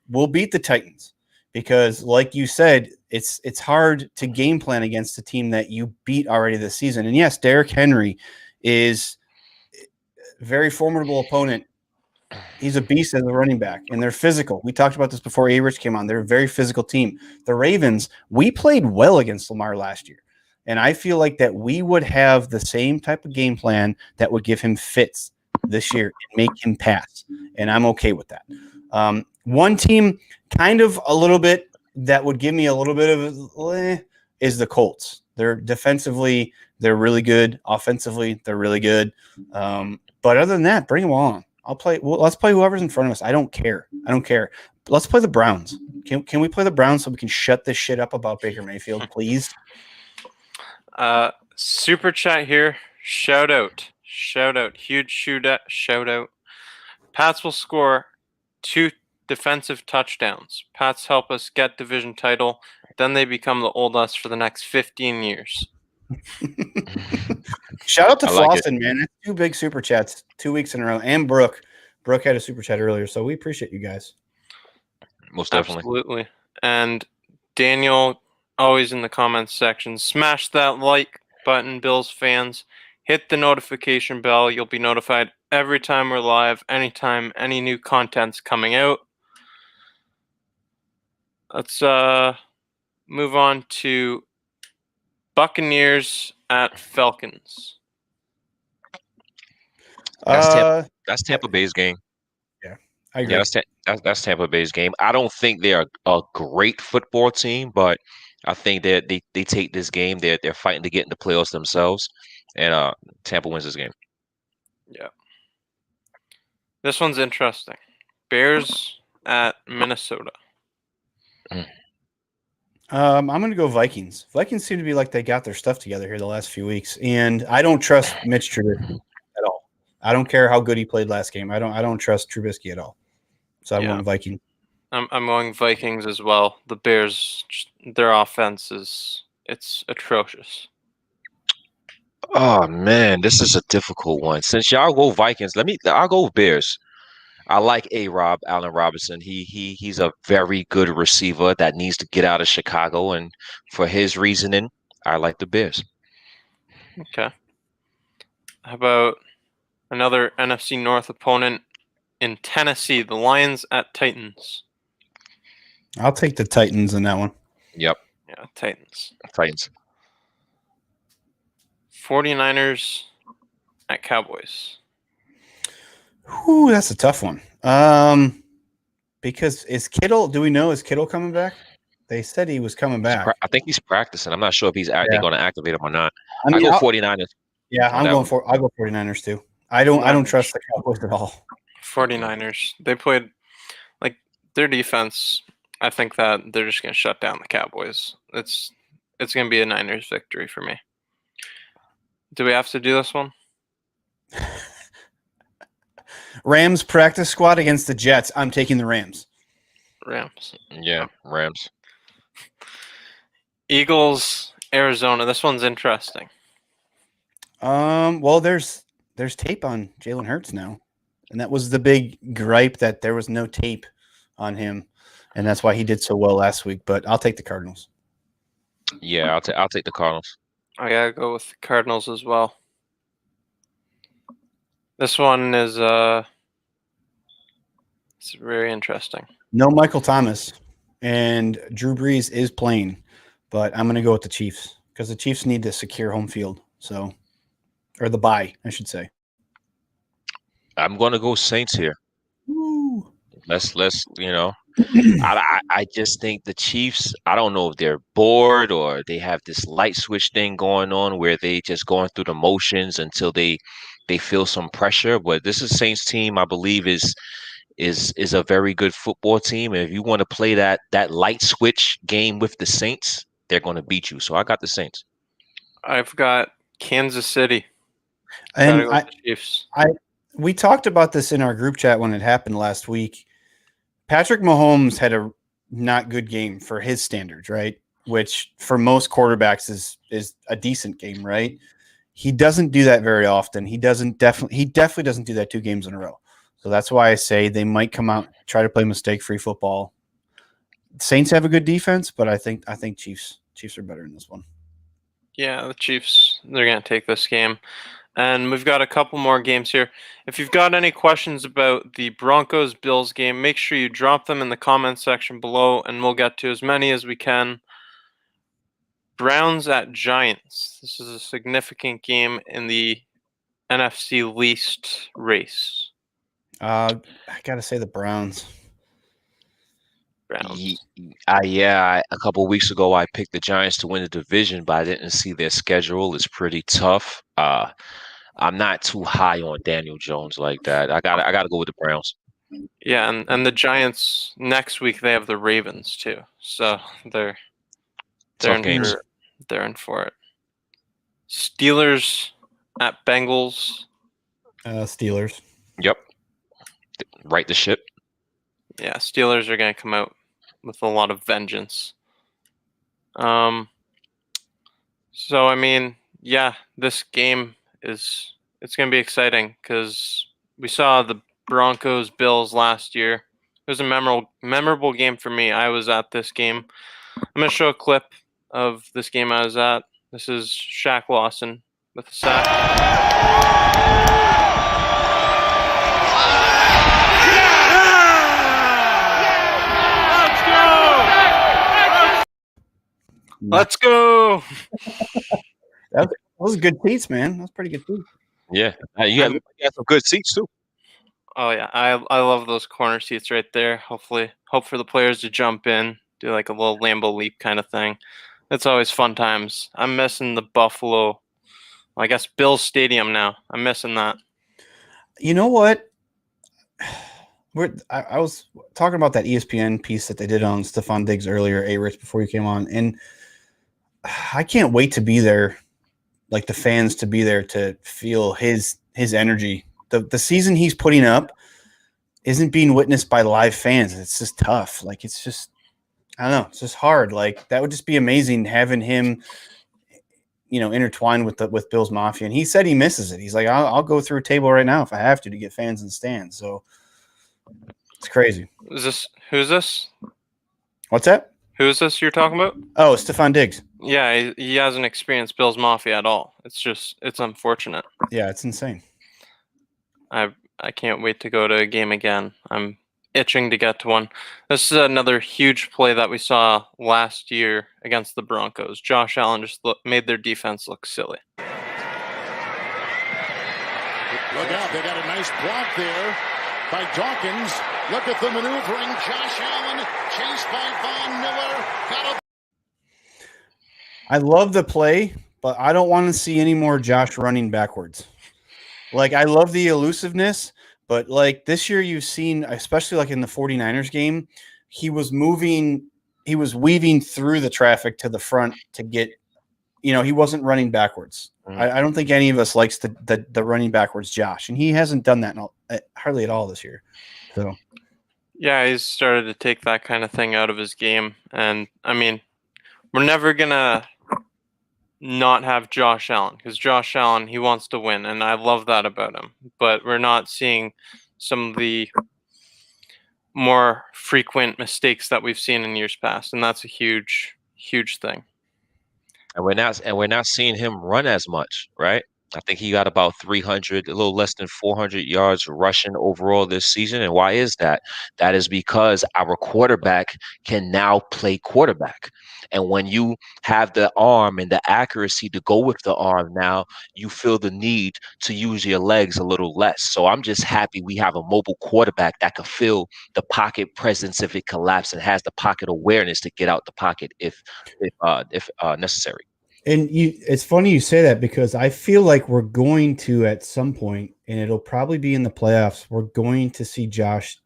we'll beat the Titans because, like you said, it's hard to game plan against a team that you beat already this season. And yes, Derrick Henry is a very formidable opponent. He's a beast as a running back, and they're physical. We talked about this before A-Rich came on. They're a very physical team. The Ravens, we played well against Lamar last year. And I feel like that we would have the same type of game plan that would give him fits this year and make him pass. And I'm okay with that. One team kind of a little bit that would give me a little bit of is the Colts. They're defensively, they're really good. Offensively, they're really good. But other than that, bring them on. Let's play whoever's in front of us. I don't care. Let's play the Browns. Can we play the Browns so we can shut this shit up about Baker Mayfield, please? Super chat here. Shout out. Huge shout out. Pats will score 2 defensive touchdowns. Pats help us get division title. Then they become the old us for the next 15 years. Shout out to like Flossin, man. That's 2 big super chats 2 weeks in a row. And Brooke had a super chat earlier, so we appreciate you guys. Most definitely. Absolutely. And Daniel, always in the comments section, smash that like button, Bills fans. Hit the notification bell. You'll be notified every time we're live, anytime any new content's coming out. Let's move on to Buccaneers at Falcons. That's Tampa Bay's game. Yeah, I agree. Yeah, that's Tampa Bay's game. I don't think they're a great football team, but I think that they take this game. They're fighting to get in the playoffs themselves, and Tampa wins this game. Yeah. This one's interesting. Bears at Minnesota. I'm going to go Vikings. Vikings seem to be like they got their stuff together here the last few weeks, and I don't trust Mitch Trubisky at all. I don't care how good he played last game. I don't trust Trubisky at all. So I'm going Vikings. I'm going Vikings as well. The Bears, their offense it's atrocious. Oh man, this is a difficult one. Since y'all go Vikings, I'll go Bears. I like Allen Robinson. He's a very good receiver that needs to get out of Chicago, and for his reasoning, I like the Bears. Okay. How about another NFC North opponent in Tennessee, the Lions at Titans? I'll take the Titans in that one. Yep. Yeah, Titans. 49ers at Cowboys. Ooh, that's a tough one. Because is Kittle coming back? They said he was coming back. I think he's practicing. I'm not sure if they're going to activate him or not. I mean, I go 49ers. Yeah, I'll go 49ers too. I don't trust the Cowboys at all. 49ers. They played their defense. I think that they're just going to shut down the Cowboys. It's going to be a Niners victory for me. Do we have to do this one? Rams practice squad against the Jets. I'm taking the Rams. Rams. Yeah, Rams. Eagles, Arizona. This one's interesting. Well, there's tape on Jalen Hurts now, and that was the big gripe, that there was no tape on him, and that's why he did so well last week. But I'll take the Cardinals. Yeah, I'll take the Cardinals. I gotta go with the Cardinals as well. This one is it's very interesting. No Michael Thomas, and Drew Brees is playing, but I'm going to go with the Chiefs because the Chiefs need to secure home field. So, or the bye, I should say. I'm going to go Saints here. Woo. Let's I just think the Chiefs, I don't know if they're bored or they have this light switch thing going on where they just going through the motions until they feel some pressure. But this is Saints team, I believe, is a very good football team. And if you want to play that light switch game with the Saints, they're going to beat you. So I got the Saints. I've got Kansas City. And Gotta go with the Chiefs. we talked about this in our group chat when it happened last week. Patrick Mahomes had a not good game for his standards, right? Which for most quarterbacks is a decent game, right? He doesn't do that very often. He definitely doesn't do that 2 games in a row. So that's why I say they might come out, try to play mistake-free football. Saints have a good defense, but I think Chiefs are better in this one. Yeah, the Chiefs, they're going to take this game. And we've got a couple more games here. If you've got any questions about the Broncos-Bills game, make sure you drop them in the comments section below, and we'll get to as many as we can. Browns at Giants. This is a significant game in the NFC least race. I got to say the Browns. Browns. Yeah, a couple of weeks ago I picked the Giants to win the division, but I didn't see their schedule. It's pretty tough. I'm not too high on Daniel Jones like that. I got to go with the Browns. Yeah, and the Giants next week they have the Ravens too, so they're Tough games. they're in for it. Steelers at Bengals. Steelers. Yep. Right the ship. Yeah, Steelers are going to come out with a lot of vengeance. So I mean, yeah, this game it's going to be exciting because we saw the Broncos Bills last year. It was a memorable game for me. I was at this game. I'm going to show a clip of this game I was at. This is Shaq Lawson with a sack. Let's go. That was good seats, man. That was pretty good seats. Yeah, you got some good seats too. Oh yeah, I love those corner seats right there. Hope for the players to jump in, do like a little Lambeau leap kind of thing. It's always fun times. I'm missing the Buffalo, I guess Bills Stadium now. I'm missing that. You know what? I was talking about that ESPN piece that they did on Stephon Diggs earlier, Rich, before you came on, and I can't wait to be there, like the fans to be there to feel his energy. The season he's putting up isn't being witnessed by live fans. It's just tough. Like it's just, I don't know. It's just hard. Like that would just be amazing having him, intertwined with Bill's Mafia. And he said he misses it. He's like, I'll go through a table right now if I have to get fans in the stands. So it's crazy. Who's this? What's that? Who's this you're talking about? Oh, Stephon Diggs. Yeah, he hasn't experienced Bill's Mafia at all. It's unfortunate. Yeah, it's insane. I can't wait to go to a game again. I'm itching to get to one. This is another huge play that we saw last year against the Broncos. Josh Allen just made their defense look silly. Look out, they got a nice block there by Dawkins. Look at the maneuvering. Josh Allen chased by Von Miller. I love the play, but I don't want to see any more Josh running backwards. Like, I love the elusiveness, but like this year you've seen, especially like in the 49ers game, he was weaving through the traffic to the front to get he wasn't running backwards. I don't think any of us likes the running backwards Josh, and he hasn't done that hardly at all this year. So yeah, he's started to take that kind of thing out of his game, and I mean, we're never gonna not have Josh Allen because Josh Allen, he wants to win, and I love that about him. But we're not seeing some of the more frequent mistakes that we've seen in years past, and that's a huge thing. And we're not seeing him run as much, right? I think he got about 300, a little less than 400 yards rushing overall this season. And why is that? That is because our quarterback can now play quarterback. And when you have the arm and the accuracy to go with the arm now, you feel the need to use your legs a little less. So I'm just happy we have a mobile quarterback that can feel the pocket presence if it collapses and has the pocket awareness to get out the pocket if necessary. And it's funny you say that because I feel like we're going to at some point, and it'll probably be in the playoffs, we're going to see Josh.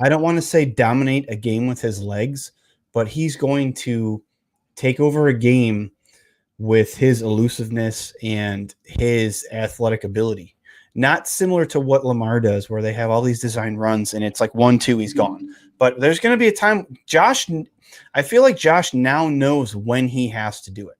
I don't want to say dominate a game with his legs, but he's going to take over a game with his elusiveness and his athletic ability. Not similar to what Lamar does, where they have all these design runs and it's like 1-2, he's gone. But there's going to be a time, I feel like Josh now knows when he has to do it.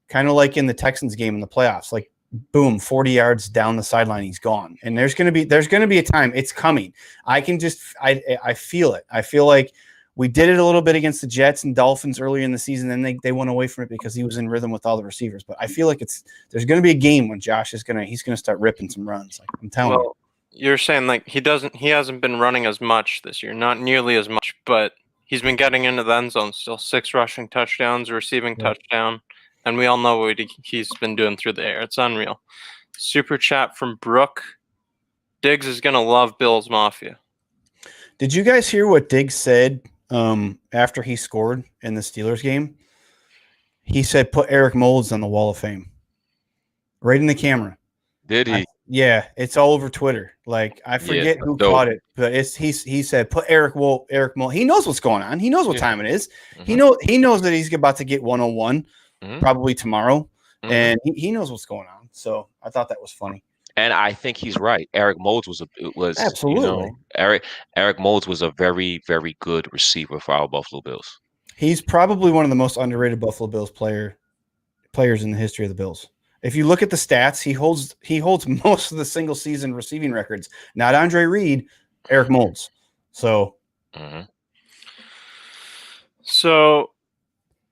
Kind of like in the Texans game in the playoffs, like boom, 40 yards down the sideline, he's gone. And there's going to be a time, it's coming. I feel it. I feel like we did it a little bit against the Jets and Dolphins earlier in the season. Then they went away from it because he was in rhythm with all the receivers. But I feel like there's going to be a game when Josh he's going to start ripping some runs. Like, I'm telling you. You're saying like he hasn't been running as much this year, not nearly as much, but he's been getting into the end zone still. 6 rushing touchdowns, a receiving touchdown. And we all know what he's been doing through the air. It's unreal. Super chat from Brooke. Diggs is going to love Bills Mafia. Did you guys hear what Diggs said after he scored in the Steelers game? He said, put Eric Moulds on the Wall of Fame. Right in the camera. Did he? Yeah, it's all over Twitter. Like, I forget who caught it, but he said, put Eric Moulds. He knows what's going on. He knows what time it is. Mm-hmm. He knows that he's about to get 101. Probably tomorrow, and he knows what's going on. So I thought that was funny, and I think he's right. Eric Moulds was absolutely Eric Moulds was a very, very good receiver for our Buffalo Bills. He's probably one of the most underrated Buffalo Bills players in the history of the Bills. If you look at the stats, he holds most of the single season receiving records. Not Andre Reed, Eric Moulds. So. So.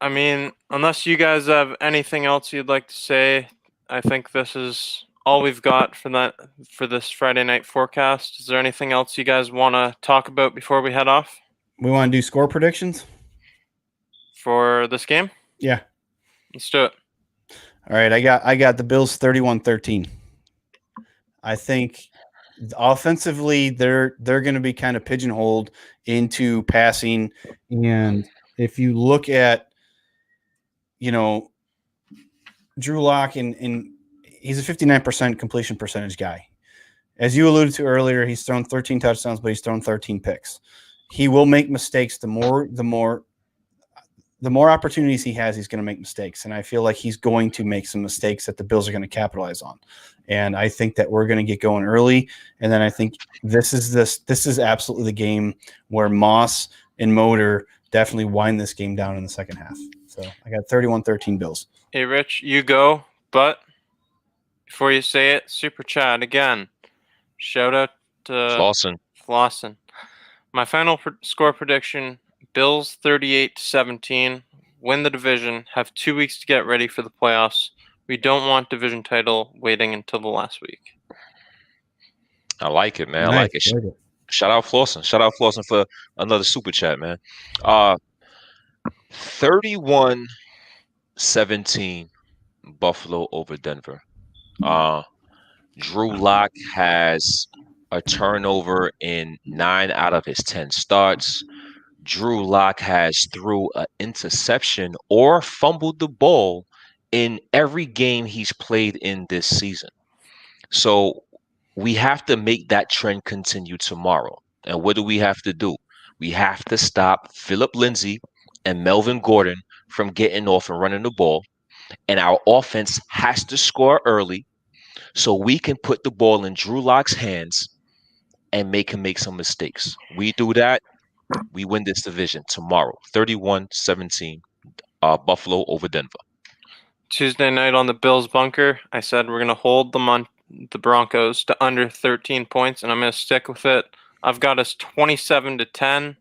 I mean, unless you guys have anything else you'd like to say, I think this is all we've got for this Friday night forecast. Is there anything else you guys want to talk about before we head off? We want to do score predictions for this game? Yeah. Let's do it. All right, I got the Bills 31-13. I think offensively they're going to be kind of pigeonholed into passing, and if you look at Drew Lock, and he's a 59% completion percentage guy. As you alluded to earlier, he's thrown 13 touchdowns, but he's thrown 13 picks. He will make mistakes. The more opportunities he has, he's going to make mistakes. And I feel like he's going to make some mistakes that the Bills are going to capitalize on. And I think that we're going to get going early. And then I think this is absolutely the game where Moss and Motor definitely wind this game down in the second half. So I got 31-13 Bills. Hey, Rich, you go. But before you say it, super chat again. Shout out to Flossin. My final score prediction, Bills 38-17. Win the division. Have 2 weeks to get ready for the playoffs. We don't want division title waiting until the last week. I like it, man. I like it. Shout out Flossin. Shout out Flossin for another super chat, man. 31-17 Buffalo over Denver. Drew Lock has a turnover in 9 out of his 10 starts. Drew Lock has threw an interception or fumbled the ball in every game he's played in this season. So we have to make that trend continue tomorrow. And what do we have to do? We have to stop Phillip Lindsay and Melvin Gordon from getting off and running the ball. and our offense has to score early so we can put the ball in Drew Lock's hands and make him make some mistakes. We do that, we win this division tomorrow. 31-17, Buffalo over Denver. Tuesday night on the Bills bunker, I said we're going to hold the Broncos to under 13 points, and I'm going to stick with it. I've got us 27-10.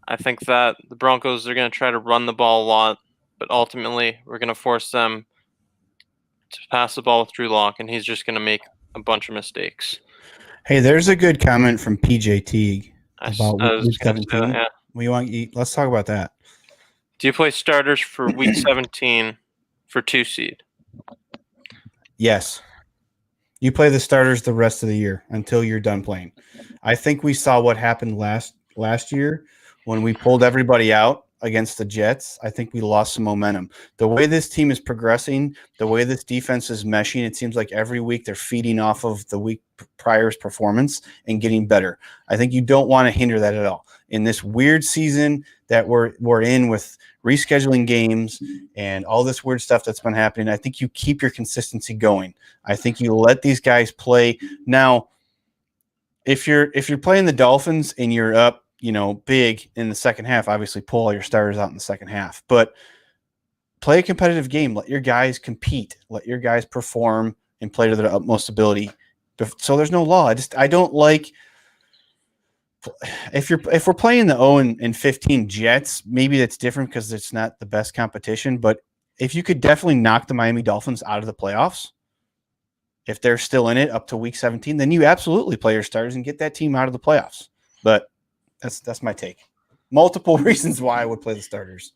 I think that the Broncos are going to try to run the ball a lot, but ultimately we're going to force them to pass the ball with Drew Lock, and he's just going to make a bunch of mistakes. Hey, there's a good comment from PJ Teague about week 17. Yeah. Let's talk about that. Do you play starters for week 17 for 2 seed? Yes. You play the starters the rest of the year until you're done playing. I think we saw what happened last year when we pulled everybody out against the Jets. I think we lost some momentum. The way this team is progressing, the way this defense is meshing, it seems like every week they're feeding off of the week prior's performance and getting better. I think you don't want to hinder that at all. In this weird season that we're in with rescheduling games and all this weird stuff that's been happening, I think you keep your consistency going. I think you let these guys play. Now, if you're playing the Dolphins and you're up, big in the second half, obviously pull all your starters out in the second half. But play a competitive game. Let your guys compete. Let your guys perform and play to their utmost ability. So there's no law. I don't like if we're playing the 0-15 Jets, maybe that's different because it's not the best competition. But if you could definitely knock the Miami Dolphins out of the playoffs, if they're still in it up to week 17, then you absolutely play your starters and get that team out of the playoffs. But that's my take. Multiple reasons why I would play the starters.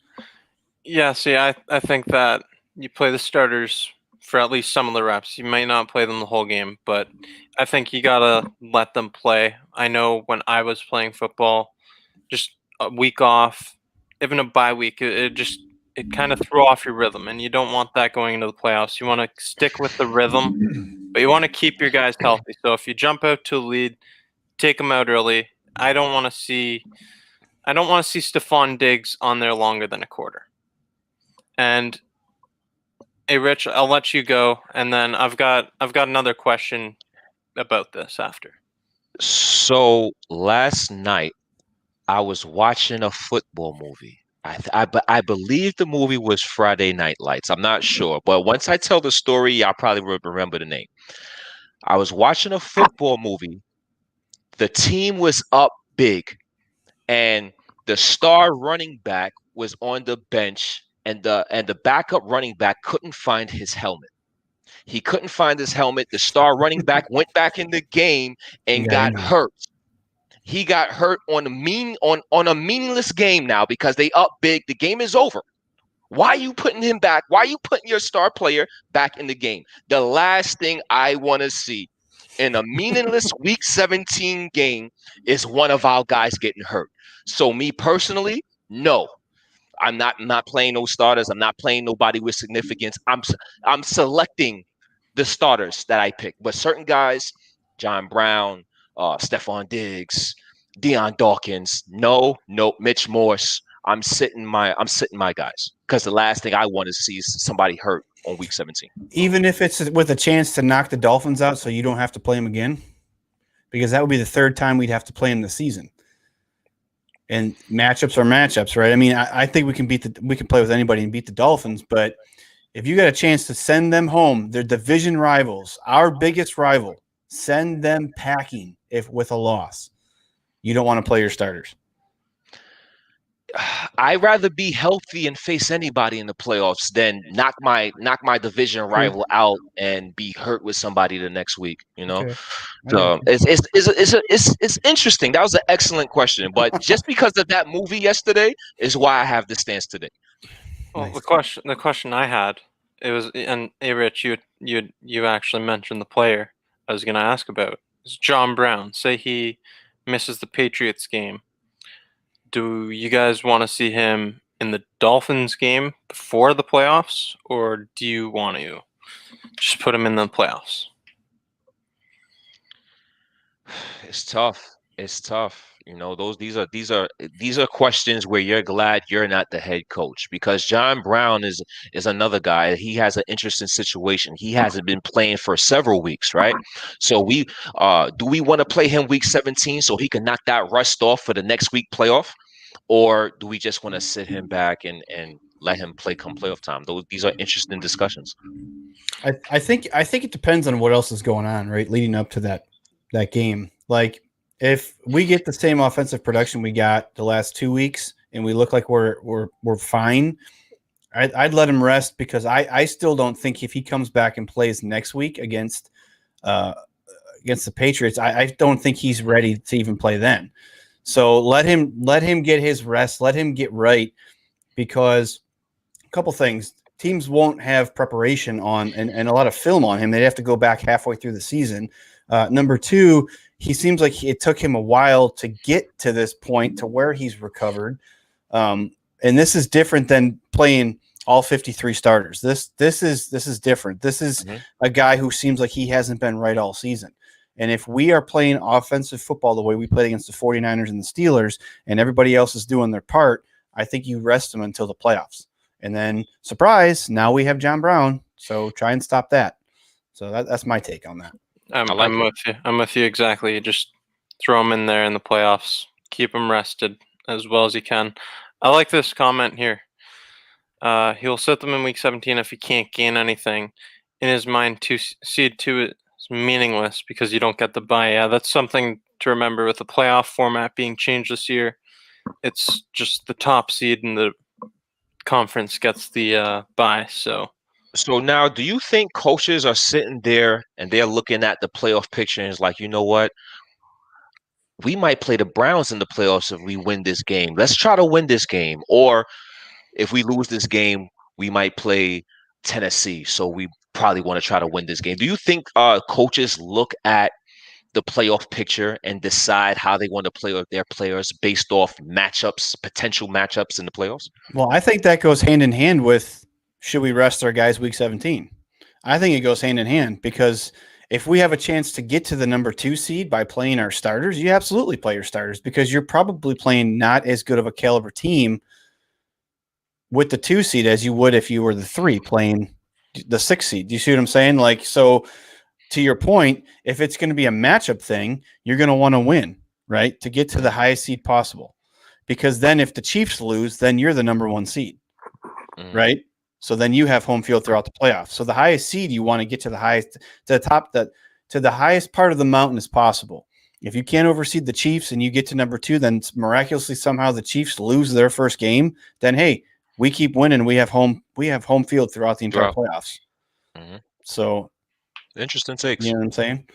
Yeah, see, I think that you play the starters for at least some of the reps. You might not play them the whole game, but I think you got to let them play. I know when I was playing football, just a week off, even a bye week, it kind of threw off your rhythm, and you don't want that going into the playoffs. You want to stick with the rhythm, but you want to keep your guys healthy. So if you jump out to a lead, take them out early. I don't want to see Stephon Diggs on there longer than a quarter. And hey, Rich, I'll let you go, and then I've got another question about this after. So last night I was watching a football movie. I believe the movie was Friday Night Lights. I'm not sure, but once I tell the story, y'all probably will remember the name. I was watching a football movie. The team was up big, and the star running back was on the bench, and the backup running back couldn't find his helmet. He couldn't find his helmet. The star running back went back in the game and got hurt. He got hurt on a meaningless game now because they up big. The game is over. Why are you putting him back? Why are you putting your star player back in the game? The last thing I want to see in a meaningless week 17 game is one of our guys getting hurt. So me personally, no. I'm not playing no starters. I'm not playing nobody with significance. I'm selecting the starters that I pick. But certain guys, John Brown, Stephon Diggs, Deion Dawkins, no, Mitch Morse. I'm sitting my guys because the last thing I want to see is somebody hurt on week 17. Even if it's with a chance to knock the Dolphins out, so you don't have to play them again, because that would be the third time we'd have to play them this season. And matchups are matchups, right? I mean, I think we can play with anybody and beat the Dolphins, but if you got a chance to send them home, they're division rivals, our biggest rival, send them packing with a loss. You don't want to play your starters. I'd rather be healthy and face anybody in the playoffs than knock my division rival out and be hurt with somebody the next week. Okay. So it's interesting. That was an excellent question, but just because of that movie yesterday is why I have this stance today. Well, nice. The question I had, it was, and hey, Rich, you actually mentioned the player I was going to ask about. It's John Brown. Say he misses the Patriots game. Do you guys want to see him in the Dolphins game before the playoffs, or do you want to just put him in the playoffs? It's tough. You know, these are questions where you're glad you're not the head coach, because John Brown is another guy. He has an interesting situation. He hasn't been playing for several weeks, right? So do we want to play him week 17 so he can knock that rust off for the next week playoff, or do we just want to sit him back and let him play come playoff time? These are interesting discussions. I think it depends on what else is going on, right? Leading up to that game. Like if we get the same offensive production we got the last 2 weeks and we look like we're fine, I'd let him rest, because I still don't think if he comes back and plays next week against the Patriots, I don't think he's ready to even play then. So let him get his rest, let him get right, because a couple things. Teams won't have preparation on and a lot of film on him. They'd have to go back halfway through the season. Number two, he seems like it took him a while to get to this point to where he's recovered. And this is different than playing all 53 starters. This is different. This is a guy who seems like he hasn't been right all season. And if we are playing offensive football the way we played against the 49ers and the Steelers, and everybody else is doing their part, I think you rest him until the playoffs. And then, surprise, now we have John Brown. So try and stop that. So that's my take on that. I'm with you. I'm with you exactly. You just throw him in there in the playoffs. Keep him rested as well as you can. I like this comment here. He'll sit them in week 17 if he can't gain anything. In his mind, seed 2 is meaningless because you don't get the bye. Yeah, that's something to remember with the playoff format being changed this year. It's just the top seed in the conference gets the bye. So now, do you think coaches are sitting there and they're looking at the playoff picture and is like, you know what? We might play the Browns in the playoffs if we win this game. Let's try to win this game. Or if we lose this game, we might play Tennessee. So we probably want to try to win this game. Do you think coaches look at the playoff picture and decide how they want to play with their players based off matchups, potential matchups in the playoffs? Well, I think that goes hand in hand with, should we rest our guys week 17? I think it goes hand in hand, because if we have a chance to get to the number 2 seed by playing our starters, you absolutely play your starters, because you're probably playing not as good of a caliber team with the 2 seed as you would if you were the 3 playing the 6 seed. Do you see what I'm saying? Like, so to your point, if it's going to be a matchup thing, you're going to want to win, right? To get to the highest seed possible. Because then if the Chiefs lose, then you're the number 1 seed, right? So then you have home field throughout the playoffs. So the highest seed, you want to get to the highest, to the highest part of the mountain as possible. If you can't overseed the Chiefs and you get to number 2, then miraculously somehow the Chiefs lose their first game, then hey, we keep winning. We have home field throughout the entire playoffs. So interesting takes. You know what I'm saying?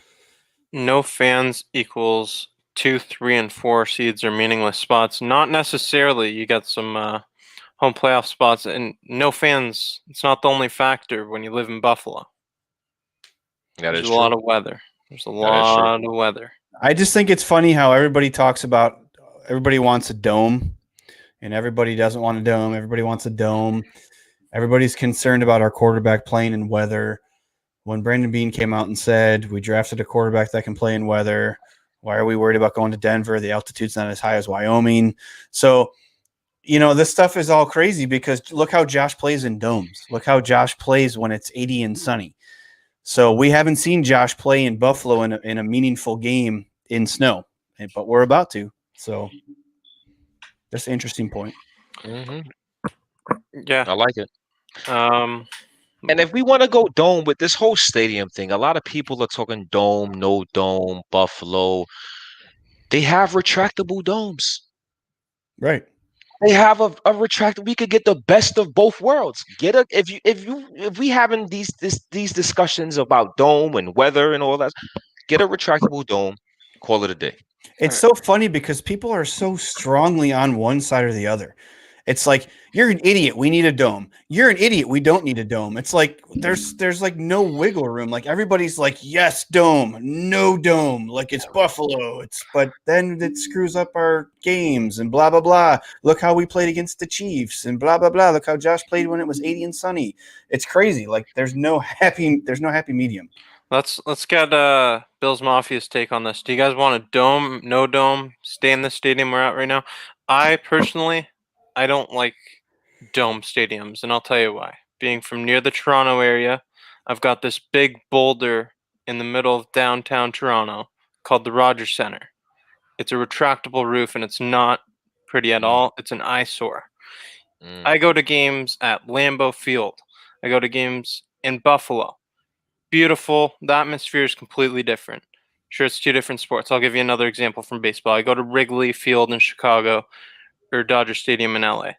No fans equals 2, 3, and 4 seeds are meaningless spots. Not necessarily. You got some home playoff spots, and no fans. It's not the only factor when you live in Buffalo. There's a lot of weather. There's a lot of weather. I just think it's funny how everybody talks about everybody wants a dome, and everybody doesn't want a dome. Everybody wants a dome. Everybody's concerned about our quarterback playing in weather. When Brandon Beane came out and said, we drafted a quarterback that can play in weather, why are we worried about going to Denver? The altitude's not as high as Wyoming. So, this stuff is all crazy, because look how Josh plays in domes. Look how Josh plays when it's 80 and sunny. So we haven't seen Josh play in Buffalo in a meaningful game in snow, but we're about to. So that's an interesting point. Yeah. I like it. And if we want to go dome with this whole stadium thing, a lot of people are talking dome, no dome, Buffalo. They have retractable domes. Right. They have a retractable. We could get the best of both worlds. If we having these discussions about dome and weather and all that, get a retractable dome, call it a day. It's so funny because people are so strongly on one side or the other. It's like, you're an idiot, we need a dome. You're an idiot, we don't need a dome. It's like there's like no wiggle room. Like everybody's like, yes, dome, no dome. Like it's Buffalo. But then it screws up our games and blah blah blah. Look how we played against the Chiefs and blah blah blah. Look how Josh played when it was 80 and sunny. It's crazy. Like there's no happy medium. Let's get Bills Mafia's take on this. Do you guys want a dome, no dome, stay in the stadium we're at right now? I personally, I don't like dome stadiums, and I'll tell you why. Being from near the Toronto area, I've got this big boulder in the middle of downtown Toronto called the Rogers Centre. It's a retractable roof, and it's not pretty at all. It's an eyesore. I go to games at Lambeau Field. I go to games in Buffalo. Beautiful. The atmosphere is completely different. Sure, it's two different sports. I'll give you another example from baseball. I go to Wrigley Field in Chicago or Dodger Stadium in LA.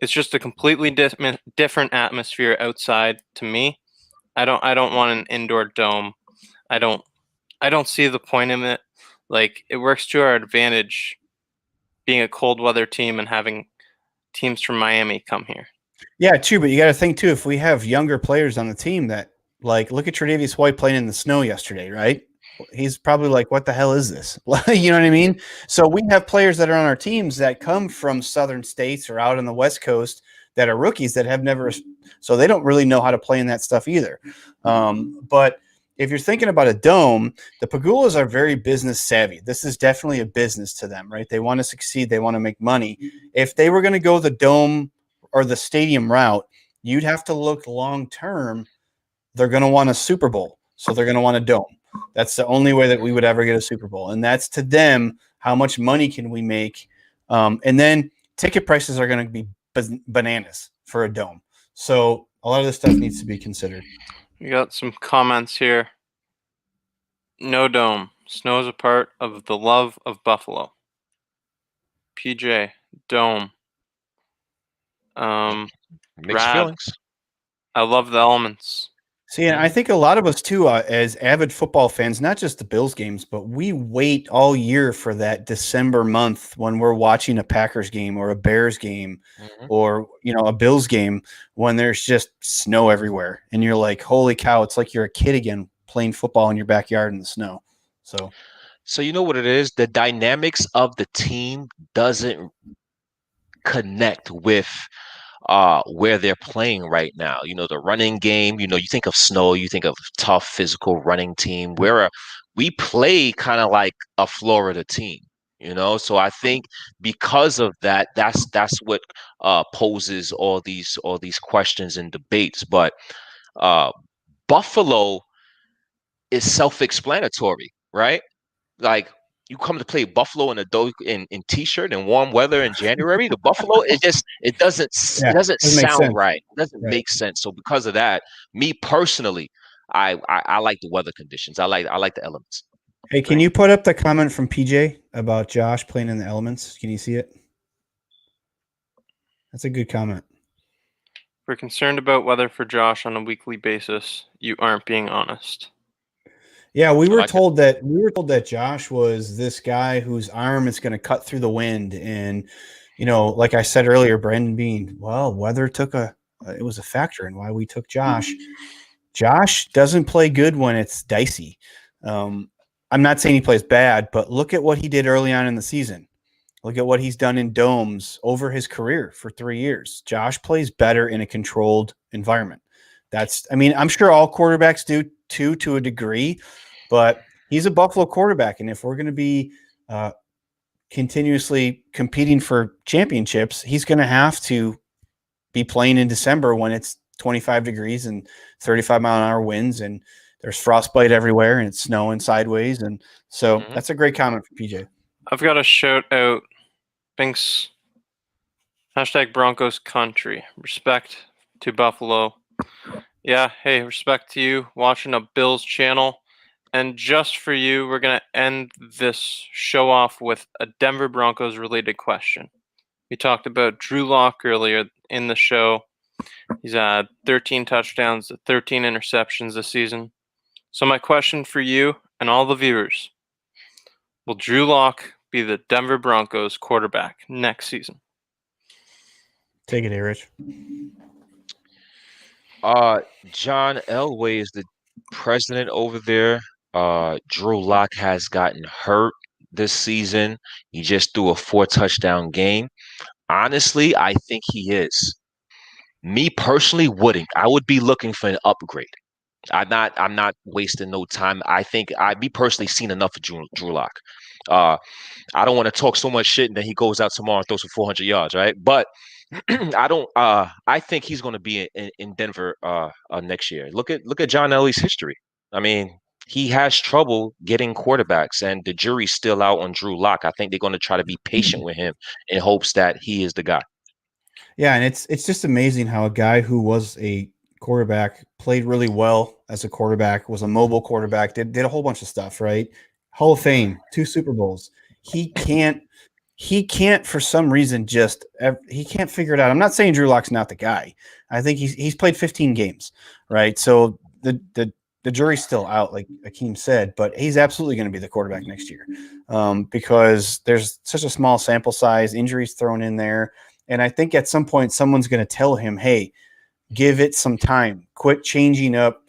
It's just a completely different atmosphere outside to me. I don't want an indoor dome. I don't see the point in it. Like, it works to our advantage being a cold weather team and having teams from Miami come here. Yeah, true, but you got to think too, if we have younger players on the team that, like, look at Tre'Davious White playing in the snow yesterday, right? He's probably like, what the hell is this? You know what I mean? So we have players that are on our teams that come from southern states or out on the West Coast that are rookies that have never, so they don't really know how to play in that stuff either. But if you're thinking about a dome, the Pagulas are very business savvy. This is definitely a business to them, right? They want to succeed. They want to make money. If they were going to go the dome or the stadium route, you'd have to look long term. They're going to want a Super Bowl, so they're going to want a dome. That's the only way that we would ever get a Super Bowl, and that's to them, how much money can we make? And then ticket prices are going to be bananas for a dome. So a lot of this stuff needs to be considered. We got some comments here. No dome. Snow is a part of the love of Buffalo. PJ, dome. Mixed Rad. feelings. I love the elements. See, and I think a lot of us too, as avid football fans, not just the Bills games, but we wait all year for that December month when we're watching a Packers game or a Bears game or, you know, a Bills game when there's just snow everywhere. And you're like, holy cow, it's like you're a kid again playing football in your backyard in the snow. So you know what it is? The dynamics of the team doesn't connect with where they're playing right now. You know, the running game, you know, you think of snow, you think of tough physical running team, where we play kind of like a Florida team, you know. So I think because of that, that's what poses all these questions and debates. But Buffalo is self-explanatory, right? Like, you come to play Buffalo in in t-shirt and warm weather in January. The Buffalo, it doesn't sound right. It doesn't make sense. So because of that, me personally, I like the weather conditions. I like the elements. Hey, can you put up the comment from PJ about Josh playing in the elements? Can you see it? That's a good comment. We're concerned about weather for Josh on a weekly basis. You aren't being honest. Yeah, we were told that Josh was this guy whose arm is going to cut through the wind, and, you know, like I said earlier, Brandon Bean. Well, weather it was a factor in why we took Josh. Josh doesn't play good when it's dicey. I'm not saying he plays bad, but look at what he did early on in the season. Look at what he's done in domes over his career for 3 years. Josh plays better in a controlled environment. I'm sure all quarterbacks do too, to a degree. But he's a Buffalo quarterback, and if we're going to be continuously competing for championships, he's going to have to be playing in December when it's 25 degrees and 35-mile-an-hour winds, and there's frostbite everywhere, and it's snowing sideways. And so that's a great comment from PJ. I've got a shout out. Thanks. Hashtag Broncos country. Respect to Buffalo. Yeah, hey, respect to you watching a Bills channel. And just for you, we're going to end this show off with a Denver Broncos related question. We talked about Drew Lock earlier in the show. He's had 13 touchdowns, 13 interceptions this season. So my question for you and all the viewers, will Drew Lock be the Denver Broncos quarterback next season? Take it, Rich. John Elway is the president over there. Drew Lock has gotten hurt this season. He just threw a 4-touchdown game. Honestly, I think he is. Me personally wouldn't. I would be looking for an upgrade. I'm not wasting no time. I think me personally seen enough of Drew Lock. I don't want to talk so much shit and then he goes out tomorrow and throws for 400 yards, right? But I don't. I think he's going to be in Denver next year. Look at John Elway's history. I mean, he has trouble getting quarterbacks, and the jury's still out on Drew Lock. I think they're going to try to be patient with him in hopes that he is the guy. Yeah, and it's just amazing how a guy who was a quarterback played really well as a quarterback, was a mobile quarterback, did a whole bunch of stuff, right? Hall of Fame, 2 Super Bowls. He can't for some reason he can't figure it out. I'm not saying Drew Lock's not the guy. I think he's played 15 games, right? So the jury's still out, like Akeem said, but he's absolutely going to be the quarterback next year because there's such a small sample size, injuries thrown in there. And I think at some point someone's going to tell him, hey, give it some time. Quit changing up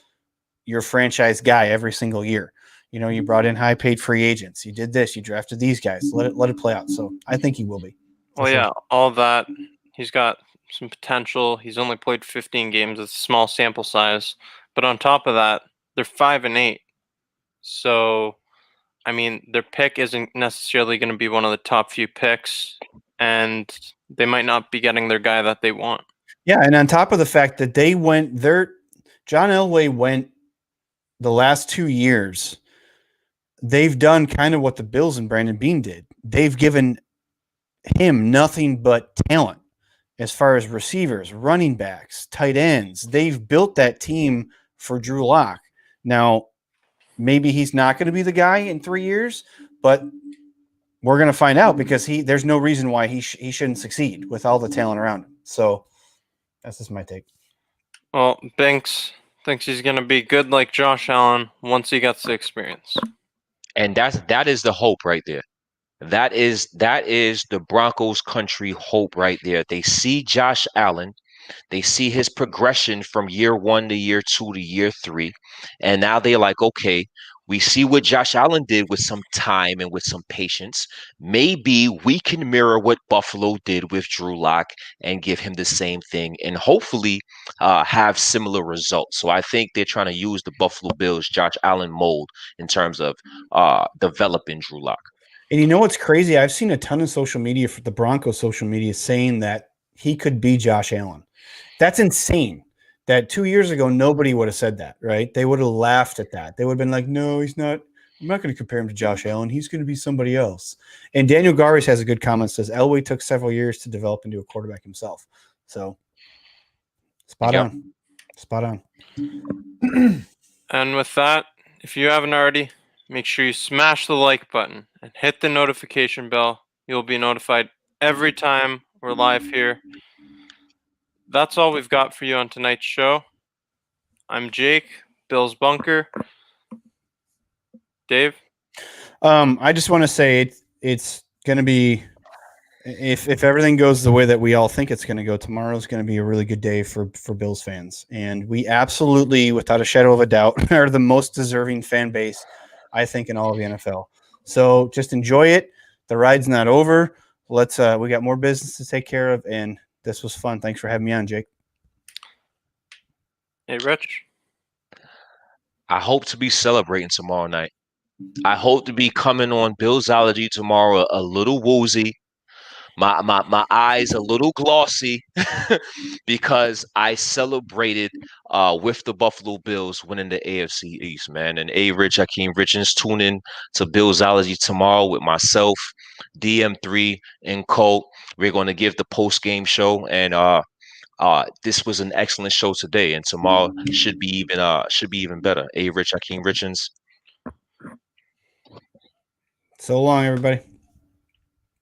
your franchise guy every single year. You know, you brought in high paid free agents. You did this. You drafted these guys. Let it play out. So I think he will be. Well, yeah, all that. He's got some potential. He's only played 15 games. It's a small sample size. But on top of that, they're 5-8. So, I mean, their pick isn't necessarily going to be one of the top few picks, and they might not be getting their guy that they want. Yeah, and on top of the fact that John Elway went the last 2 years, they've done kind of what the Bills and Brandon Beane did. They've given him nothing but talent as far as receivers, running backs, tight ends. They've built that team for Drew Lock. Now, maybe he's not going to be the guy in 3 years, but we're going to find out because there's no reason why he shouldn't succeed with all the talent around him. So that's just my take. Well, Binks thinks he's going to be good like Josh Allen once he gets the experience. And that is the hope right there. That is the Broncos country hope right there. They see Josh Allen. They see his progression from year 1 to year 2 to year 3. And now they're like, okay, we see what Josh Allen did with some time and with some patience. Maybe we can mirror what Buffalo did with Drew Lock and give him the same thing and hopefully have similar results. So I think they're trying to use the Buffalo Bills Josh Allen mold in terms of developing Drew Lock. And you know what's crazy? I've seen a ton of social media for the Broncos social media saying that he could be Josh Allen. That's insane. That 2 years ago, nobody would have said that, right? They would have laughed at that. They would have been like, no, he's not. I'm not going to compare him to Josh Allen. He's going to be somebody else. And Daniel Garis has a good comment, says Elway took several years to develop into a quarterback himself. So spot on. Spot on. And with that, if you haven't already, make sure you smash the like button and hit the notification bell. You'll be notified every time we're live here. That's all we've got for you on tonight's show. I'm Jake, Bill's Bunker. Dave? I just want to say it's going to be, if everything goes the way that we all think it's going to go, tomorrow's going to be a really good day for Bills fans. And we absolutely, without a shadow of a doubt, are the most deserving fan base, I think, in all of the NFL. So just enjoy it. The ride's not over. We got more business to take care of, and this was fun. Thanks for having me on, Jake. Hey, Rich? I hope to be celebrating tomorrow night. I hope to be coming on Billsology tomorrow a little woozy, my eyes a little glossy because I celebrated with the Buffalo Bills winning the AFC East, man. And Rich, Hakeem Richards, tune in to Billsology tomorrow with myself, DM3, and Colt. We're going to give the post-game show, and this was an excellent show today, and tomorrow should be even better. Rich, Hakeem Richards. So long, everybody.